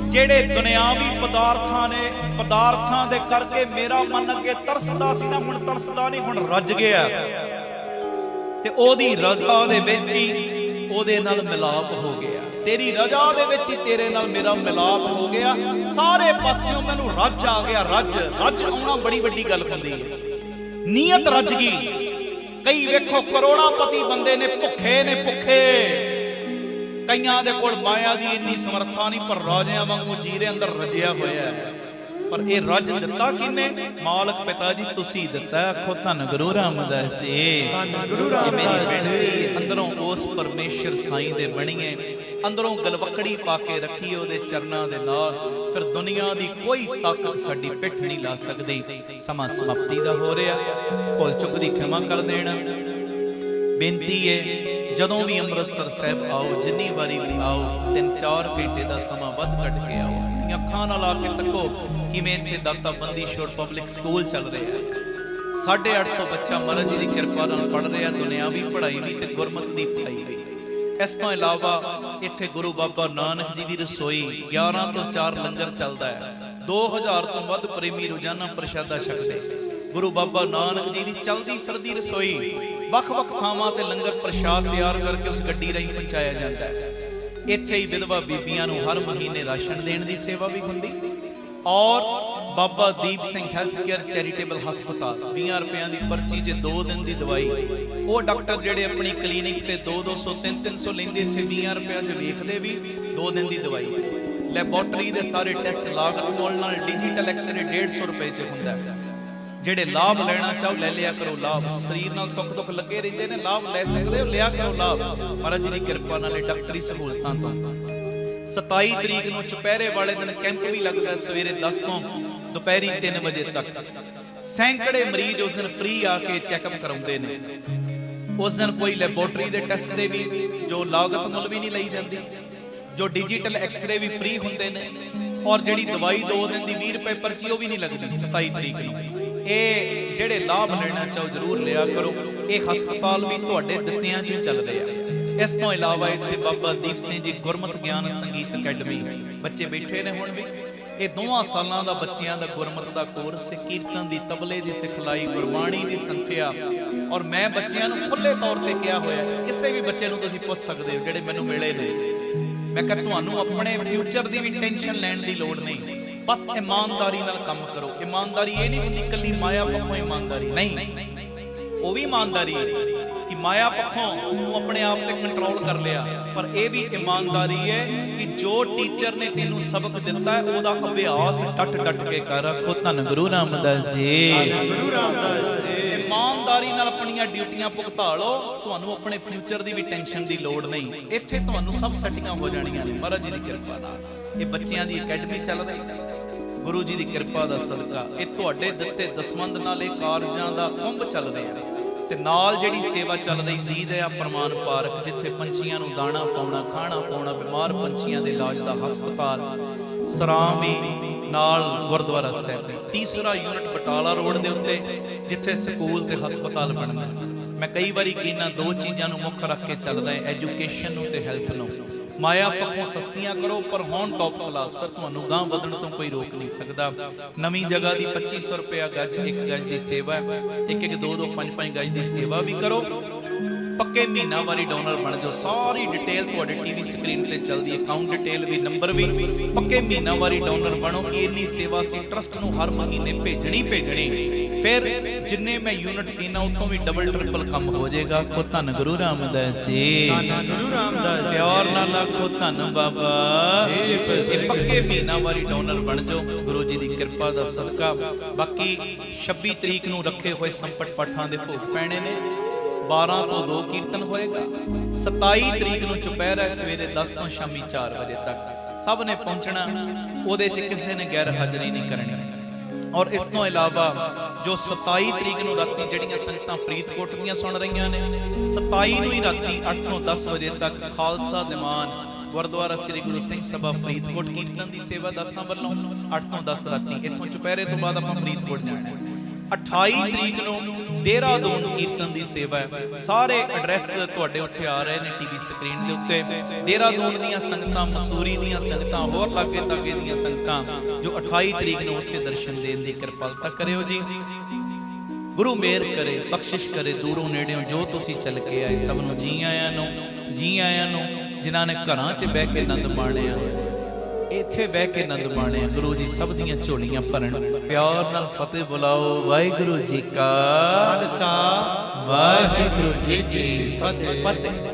ਜਿਹੜੇ ਦੁਨਿਆਵੀ ਪਦਾਰਥਾਂ ਨੇ, ਪਦਾਰਥਾਂ ਦੇ ਕਰਕੇ ਮੇਰਾ ਮਨ ਅੱਗੇ ਤਰਸਦਾ ਸੀ ਨਾ, ਹੁਣ ਤਰਸਦਾ ਨਹੀਂ, ਹੁਣ ਰੱਜ ਗਿਆ ਤੇ ਉਹਦੀ ਰਜ਼ਾ ਦੇ ਵਿੱਚ ਹੀ ਉਹਦੇ ਨਾਲ ਮਿਲਾਪ ਹੋ ਗਿਆ। ਤੇਰੀ ਰਜ਼ਾ ਦੇ ਵਿੱਚ ਹੀ ਤੇਰੇ ਨਾਲ ਮੇਰਾ ਮਿਲਾਪ ਹੋ ਗਿਆ, ਸਾਰੇ ਪਾਸਿਓਂ ਮੈਨੂੰ ਰੱਜ ਆ ਗਿਆ। ਰੱਜ ਆਉਣਾ ਬੜੀ ਵੱਡੀ ਗੱਲ ਹੁੰਦੀ ਹੈ, ਨੀਅਤ ਰੱਜ ਗਈ। ਕਈ ਵੇਖੋ ਕਰੋੜਾਪਤੀ ਬੰਦੇ ਨੇ, ਭੁੱਖੇ ਨੇ, ਭੁੱਖੇ, ਕਈਆਂ ਦੇ ਕੋਲ ਮਾਇਆ ਦੀ ਇੰਨੀ ਸਮਰੱਥਾ ਨਹੀਂ, ਪਰ ਰਾਜਿਆਂ ਵਾਂਗੂ ਜੀਰੇ ਅੰਦਰ ਰਜਿਆ ਹੋਇਆ ਹੈ। ਪਰ ਇਹ ਰੱਜ ਦਿੱਤਾ ਕਿਹਨੇ? ਮਾਲਕ ਪਿਤਾ ਜੀ ਤੁਸੀਂ ਦਿੱਤਾ। ਆਖੋ ਧੰਨ ਗੁਰੂ ਰਾਮਦਾਸ ਜੀ, ਧੰਨ ਗੁਰੂ ਰਾਮਦਾਸ ਜੀ। ਅੰਦਰੋਂ ਉਸ ਪਰਮੇਸ਼ਰ ਸਾਈਂ ਦੇ ਬਣੀਏ, ਅੰਦਰੋਂ ਗਲਵਕੜੀ ਪਾ ਕੇ ਰੱਖੀਏ ਉਹਦੇ ਚਰਨਾਂ ਦੇ ਨਾਲ, ਫਿਰ ਦੁਨੀਆ ਦੀ ਕੋਈ ਤਾਕਤ ਸਾਡੀ ਪਿੱਠ ਨਹੀਂ ਲਾ ਸਕਦੀ। ਸਮਾਂ ਸਮਾਪਤੀ ਦਾ ਹੋ ਰਿਹਾ, ਭੁੱਲ ਚੁੱਕ ਦੀ ਖਿਮਾ ਕਰ ਦੇਣਾ। ਬੇਨਤੀ ਹੈ ਜਦੋਂ ਵੀ ਅੰਮ੍ਰਿਤਸਰ ਸਾਹਿਬ ਆਓ, ਜਿੰਨੀ ਵਾਰੀ ਵੀ ਆਓ, 3-4 ਘੰਟੇ ਦਾ ਸਮਾਂ ਵੱਧ ਕੱਢ ਕੇ ਆਓ। ਆਪਣੀਆਂ ਅੱਖਾਂ ਨਾਲ ਆ ਕੇ ਤੱਕੋ ਕਿਵੇਂ ਇੱਥੇ ਦਾਤਾ ਬੰਦੀ ਛੋੜ ਪਬਲਿਕ ਸਕੂਲ ਚੱਲ ਰਿਹਾ ਹੈ। 850 ਬੱਚਾ ਮਹਾਰਾਜ ਜੀ ਦੀ ਕਿਰਪਾ ਨਾਲ ਪੜ੍ਹ ਰਿਹਾ, ਦੁਨਿਆਵੀ ਪੜ੍ਹਾਈ ਵੀ ਤੇ ਗੁਰਮਤ ਦੀ ਪੜ੍ਹਾਈ ਵੀ। ਇਸ ਤੋਂ ਇਲਾਵਾ ਇੱਥੇ ਗੁਰੂ ਬਾਬਾ ਨਾਨਕ ਜੀ ਦੀ ਰਸੋਈ 11 ਤੋਂ 4 ਲੰਗਰ ਚੱਲਦਾ ਹੈ। 2000 ਤੋਂ ਵੱਧ ਪ੍ਰੇਮੀ ਰੋਜ਼ਾਨਾ ਪ੍ਰਸ਼ਾਦਾ ਛਕਦੇ। ਗੁਰੂ ਬਾਬਾ ਨਾਨਕ ਜੀ ਦੀ ਚਲਦੀ ਫਿਰਦੀ ਰਸੋਈ, ਵੱਖ-ਵੱਖ ਥਾਵਾਂ ਤੇ ਲੰਗਰ ਪ੍ਰਸ਼ਾਦ ਤਿਆਰ ਕਰਕੇ ਉਸ ਗੱਡੀ ਰਾਹੀਂ ਪਹੁੰਚਾਇਆ ਜਾਂਦਾ ਹੈ। ਇੱਥੇ ਹੀ ਵਿਧਵਾ ਬੀਬੀਆਂ ਨੂੰ ਹਰ ਮਹੀਨੇ ਰਾਸ਼ਨ ਦੇਣ ਦੀ ਸੇਵਾ ਵੀ ਹੁੰਦੀ। ਔਰ Baba Deep Singh health care charitable ਹਸਪਤਾਲ, 20 ਰੁਪਿਆਂ ਦੀ ਪਰਚੀ 'ਚ 2 ਦਿਨ ਦੀ ਦਵਾਈ। ਉਹ ਡਾਕਟਰ ਜਿਹੜੇ ਆਪਣੀ ਕਲੀਨਿਕ ਤੇ 200 300 ਲੈਂਦੇ, ਇੱਥੇ 20 ਰੁਪਿਆਂ 'ਚ ਵੇਖਦੇ ਵੀ, 2 ਦਿਨ ਦੀ ਦਵਾਈ। ਲੈਬੋਰਟਰੀ ਦੇ ਸਾਰੇ ਟੈਸਟ ਲਾਗਤ ਮੁੱਲ ਨਾਲ, ਡਿਜੀਟਲ ਐਕਸਰੇ 150 ਰੁਪਏ 'ਚ ਹੁੰਦਾ। ਜਿਹੜੇ ਲਾਭ ਲੈਣਾ ਚਾਹੋ ਲੈ ਲਿਆ ਕਰੋ ਲਾਭ। ਸਰੀਰ ਨਾਲ ਸੁੱਖ ਦੁੱਖ ਲੱਗੇ ਰਹਿੰਦੇ ਨੇ, ਲਾਭ ਲੈ ਸਕਦੇ ਹੋ, ਲਿਆ ਕਰੋ ਲਾਭ ਮਹਾਰਾਜ ਜੀ ਦੀ ਕਿਰਪਾ ਨਾਲ। ਡਾਕਟਰੀ ਸਹੂਲਤਾਂ ਤੋਂ 27 ਤਰੀਕ ਨੂੰ ਚੁਪਹਿਰੇ ਵਾਲੇ ਦਿਨ ਕੈਂਪ ਵੀ ਲੱਗਦਾ, ਸਵੇਰੇ 10 ਤੋਂ ਦੁਪਹਿਰੀ 3 ਵਜੇ ਤੱਕ। ਸੈਂਕੜੇ ਮਰੀਜ਼ ਉਸ ਦਿਨ ਫ੍ਰੀ ਆ ਕੇ ਚੈੱਕਅਪ ਕਰਾਉਂਦੇ ਨੇ। ਉਸ ਦਿਨ ਕੋਈ ਲੈਬੋਰਟਰੀ ਦੇ ਟੈਸਟ ਦੇ ਵੀ ਜੋ ਲਾਗਤ ਮੁੱਲ ਵੀ ਨਹੀਂ ਲਈ ਜਾਂਦੀ, ਜੋ ਡਿਜੀਟਲ ਐਕਸਰੇ ਵੀ ਫ੍ਰੀ ਹੁੰਦੇ ਨੇ, ਔਰ ਜਿਹੜੀ ਦਵਾਈ 2 ਦਿਨ ਦੀ 20 ਰੁਪਏ ਪਰਚੀ ਉਹ ਵੀ ਨਹੀਂ ਲੱਗਦੀ 27 ਤਰੀਕ ਨੂੰ। ਇਹ ਜਿਹੜੇ ਲਾਭ ਲੈਣਾ ਚਾਹੋ ਜ਼ਰੂਰ ਲਿਆ ਕਰੋ। ਇਹ ਹਸਪਤਾਲ ਵੀ ਤੁਹਾਡੇ ਦਿੱਤਿਆਂ 'ਚ ਚੱਲਦੇ ਆ। ਇਸ ਤੋਂ ਇਲਾਵਾ ਇੱਥੇ ਬਾਬਾ ਦੀਪ ਸਿੰਘ ਜੀ ਗੁਰਮਤਿ ਗਿਆਨ ਸੰਗੀਤ ਅਕੈਡਮੀ, ਬੱਚੇ ਬੈਠੇ ਨੇ ਹੁਣ ਵੀ। ਇਹ 2 ਸਾਲਾਂ ਦਾ ਬੱਚਿਆਂ ਦਾ ਗੁਰਮਤਿ ਦਾ ਕੋਰਸ, ਕੀਰਤਨ ਦੀ, ਤਬਲੇ ਦੀ ਸਿਖਲਾਈ, ਗੁਰਬਾਣੀ ਦੀ ਸੰਥਿਆ। ਔਰ ਮੈਂ ਬੱਚਿਆਂ ਨੂੰ ਖੁੱਲੇ ਤੌਰ ਤੇ ਕਿਹਾ ਹੋਇਆ, ਕਿਸੇ ਵੀ ਬੱਚੇ ਨੂੰ ਤੁਸੀਂ ਪੁੱਛ ਸਕਦੇ ਹੋ ਜਿਹੜੇ ਮੈਨੂੰ ਮਿਲੇ ਨੇ। ਮੈਂ ਕਿਹਾ ਤੁਹਾਨੂੰ ਆਪਣੇ ਫਿਊਚਰ ਦੀ ਵੀ ਟੈਨਸ਼ਨ ਲੈਣ ਦੀ ਲੋੜ ਨਹੀਂ, ਬਸ ਇਮਾਨਦਾਰੀ ਨਾਲ ਕੰਮ ਕਰੋ। ਇਮਾਨਦਾਰੀ ਇਹ ਨਹੀਂ ਹੁੰਦੀ ਇਕੱਲੀ ਮਾਇਆ ਪੱਖੋਂ ਇਮਾਨਦਾਰੀ, ਨਹੀਂ, ਉਹ ਵੀ ਇਮਾਨਦਾਰੀ ਹੈ ਕਿ ਮਾਇਆ ਪੱਖੋਂ ਤੂੰ ਆਪਣੇ ਆਪ ਤੇ ਕੰਟਰੋਲ ਕਰ ਲਿਆ, ਪਰ ਇਹ ਵੀ ਇਮਾਨਦਾਰੀ ਹੈ ਕਿ ਜੋ ਟੀਚਰ ਨੇ ਤੈਨੂੰ ਸਬਕ ਦਿੱਤਾ ਹੈ ਉਹਦਾ ਅਭਿਆਸ ਡਟ ਕੇ ਕਰ। ਆਖੋ ਧੰਨ ਗੁਰੂ ਰਾਮਦਾਸ ਜੀ, ਧੰਨ ਗੁਰੂ ਰਾਮਦਾਸ ਜੀ। ਇਮਾਨਦਾਰੀ ਨਾਲ ਆਪਣੀਆਂ ਡਿਊਟੀਆਂ ਭੁਗਤਾ ਲਓ, ਤੁਹਾਨੂੰ ਆਪਣੇ ਫਿਊਚਰ ਦੀ ਵੀ ਟੈਨਸ਼ਨ ਦੀ ਲੋੜ ਨਹੀਂ। ਇੱਥੇ ਤੁਹਾਨੂੰ ਸਭ ਸੈਟਿੰਗਾਂ ਹੋ ਜਾਣੀਆਂ ਨੇ ਮਹਾਰਾਜ ਜੀ ਦੀ ਕਿਰਪਾ ਨਾਲ। ਇਹ ਬੱਚਿਆਂ ਦੀ ਅਕੈਡਮੀ ਚੱਲ ਰਹੀ ਹੈ ਗੁਰੂ ਜੀ ਦੀ ਕਿਰਪਾ ਦਾ ਸਦਕਾ। ਇਹ ਤੁਹਾਡੇ ਦਿੱਤੇ ਦਸਵੰਧ ਨਾਲ ਇਹ ਕਾਰਜਾਂ ਦਾ ਕੁੰਭ ਚੱਲ ਰਿਹਾ ਤੇ ਨਾਲ ਜਿਹੜੀ ਸੇਵਾ ਚੱਲ ਰਹੀ ਜੀ ਦਇਆ ਪ੍ਰਮਾਨ ਪਾਰਕ, ਜਿੱਥੇ ਪੰਛੀਆਂ ਨੂੰ ਦਾਣਾ ਪਾਉਣਾ, ਖਾਣਾ ਪਾਉਣਾ, ਬਿਮਾਰ ਪੰਛੀਆਂ ਦੇ ਇਲਾਜ ਦਾ ਹਸਪਤਾਲ, ਸਰਾਂ ਵੀ ਨਾਲ ਗੁਰਦੁਆਰਾ ਸਾਹਿਬ। ਤੀਸਰਾ ਯੂਨਿਟ ਬਟਾਲਾ ਰੋਡ ਦੇ ਉੱਤੇ ਜਿੱਥੇ ਸਕੂਲ ਤੇ ਹਸਪਤਾਲ ਬਣਨਾ। ਮੈਂ ਕਈ ਵਾਰੀ ਕਹਿੰਦਾ 2 ਚੀਜ਼ਾਂ ਨੂੰ ਮੁੱਖ ਰੱਖ ਕੇ ਚੱਲਦਾ ਹੈ, ਐਜੂਕੇਸ਼ਨ ਨੂੰ ਤੇ ਹੈਲਥ ਨੂੰ। ਮਾਇਆ ਪੱਖੋਂ ਸਸਤੀਆਂ ਕਰੋ, ਪਰ ਹੁਣ ਟੌਪ ਕਲਾਸ, ਪਰ ਤੁਹਾਨੂੰ ਗਾਂ ਵਧਣ ਤੋਂ ਕੋਈ ਰੋਕ ਨਹੀਂ ਸਕਦਾ। ਨਵੀਂ ਜਗ੍ਹਾ ਦੀ 2500 ਰੁਪਇਆ ਗੱਜ, 1 ਗੱਜ ਦੀ ਸੇਵਾ, 1-1, 2-2, 5-5 ਗੱਜ ਦੀ ਸੇਵਾ ਵੀ ਕਰੋ, ਪੱਕੇ ਮਹੀਨਾਵਾਰੀ ਡੋਨਰ ਬਣ ਜਾਓ। ਸਾਰੀ ਡਿਟੇਲ ਤੁਹਾਡੇ ਟੀਵੀ ਸਕਰੀਨ ਤੇ ਚੱਲਦੀ ਹੈ, ਅਕਾਊਂਟ ਡਿਟੇਲ ਵੀ, ਨੰਬਰ ਵੀ। ਪੱਕੇ ਮਹੀਨਾਵਾਰੀ ਡੋਨਰ ਬਣੋ ਕਿ ਇੰਨੀ ਸੇਵਾ ਸੀ ਟਰਸਟ ਨੂੰ ਹਰ ਮਹੀਨੇ ਭੇਜਣੀ। ਫਿਰ ਜਿੰਨੇ ਮੈਂ ਯੂਨਿਟ ਕੀਨਾ ਉਤੋਂ ਵੀ ਡਬਲ ਟ੍ਰਿਪਲ ਕੰਮ ਹੋ ਜਾਏਗਾ। ਖੋ ਧੰਨ ਗੁਰੂ ਰਾਮਦਾਸ ਜੀ, ਧੰਨ ਗੁਰੂ ਰਾਮਦਾਸ ਜੀ। ਪਿਆਰ ਨਾਲ ਆਖੋ ਧੰਨ ਬਾਬਾ। ਇਹ ਪੱਕੇ ਮਹੀਨਾਵਾਰੀ ਡੋਨਰ ਬਣ ਜਾਓ ਗੁਰੂ ਜੀ ਦੀ ਕਿਰਪਾ ਦਾ ਸਦਕਾ। ਬਾਕੀ 26 ਤਰੀਕ ਨੂੰ ਰੱਖੇ ਹੋਏ ਸੰਪਟ ਪਾਠਾਂ ਦੇ ਭੋਗ ਪੈਣੇ ਨੇ। 12 ਤੋਂ 2 ਕੀਰਤਨ ਹੋਏਗਾ। 27 ਤਰੀਕ ਨੂੰ ਚੁਪਹਿਰਾ ਸਵੇਰੇ 10 ਤੋਂ ਸ਼ਾਮੀ 4 ਵਜੇ ਤੱਕ। ਸਭ ਨੇ ਪਹੁੰਚਣਾ, ਉਹਦੇ 'ਚ ਕਿਸੇ ਨੇ ਗੈਰ ਹਾਜ਼ਰੀ ਨਹੀਂ ਕਰਨੀ। ਔਰ ਇਸ ਤੋਂ ਇਲਾਵਾ ਜੋ 27 ਤਰੀਕ ਨੂੰ ਰਾਤੀ ਜਿਹੜੀਆਂ ਸੰਗਤਾਂ ਫਰੀਦਕੋਟ ਦੀਆਂ ਸੁਣ ਰਹੀਆਂ ਨੇ, 27 ਨੂੰ ਹੀ ਰਾਤੀ 8 ਤੋਂ 10 ਵਜੇ ਤੱਕ ਖਾਲਸਾ ਦੀਵਾਨ ਗੁਰਦੁਆਰਾ ਸ੍ਰੀ ਗੁਰੂ ਸਿੰਘ ਸਭਾ ਫਰੀਦਕੋਟ ਕੀਰਤਨ ਦੀ ਸੇਵਾ ਦਾਸਾਂ ਵੱਲੋਂ 8 ਤੋਂ 10 ਰਾਤੀ। ਇੱਥੋਂ ਚੁਪਹਿਰੇ ਤੋਂ ਬਾਅਦ ਆਪਾਂ ਫਰੀਦਕੋਟ ਜਾਣਾ। 28 ਤਰੀਕ ਨੂੰ ਦੇਹਰਾਦੂਨ ਕੀਰਤਨ ਦੀ ਸੇਵਾ ਹੈ। ਸਾਰੇ ਐਡਰੈਸ ਤੁਹਾਡੇ ਉੱਥੇ ਆ ਰਹੇ ਨੇ ਟੀਵੀ ਸਕਰੀਨ ਦੇ ਉੱਤੇ। ਦੇਹਰਾਦੂਨ ਦੀਆਂ ਸੰਗਤਾਂ, ਮਸੂਰੀ ਦੀਆਂ ਸੰਗਤਾਂ, ਹੋਰ ਲਾਗੇ ਦੀਆਂ ਸੰਗਤਾਂ ਜੋ 28 ਤਰੀਕ ਨੂੰ ਉੱਥੇ ਦਰਸ਼ਨ ਦੇਣ ਦੀ ਕਿਰਪਾਲਤਾ ਕਰਿਓ ਜੀ। ਗੁਰੂ ਮਿਹਰ ਕਰੇ, ਬਖਸ਼ਿਸ਼ ਕਰੇ, ਦੂਰੋਂ ਨੇੜਿਓਂ ਜੋ ਤੁਸੀਂ ਚੱਲ ਕੇ ਆਏ ਸਭ ਨੂੰ ਜੀ ਆਇਆਂ ਨੂੰ। ਜਿਨ੍ਹਾਂ ਨੇ ਘਰਾਂ 'ਚ ਬਹਿ ਕੇ ਆਨੰਦ ਮਾਣਿਆ, ਇੱਥੇ ਬਹਿ ਕੇ ਆਨੰਦ ਮਾਣਿਆ, ਗੁਰੂ ਜੀ ਸਭ ਦੀਆਂ ਝੋਲੀਆਂ ਭਰਨ। ਪਿਆਰ ਨਾਲ ਫਤਿਹ ਬੁਲਾਓ। ਵਾਹਿਗੁਰੂ ਜੀ ਕਾ ਖਾਲਸਾ, ਵਾਹਿਗੁਰੂ ਜੀ ਕੀ ਫਤਿਹ।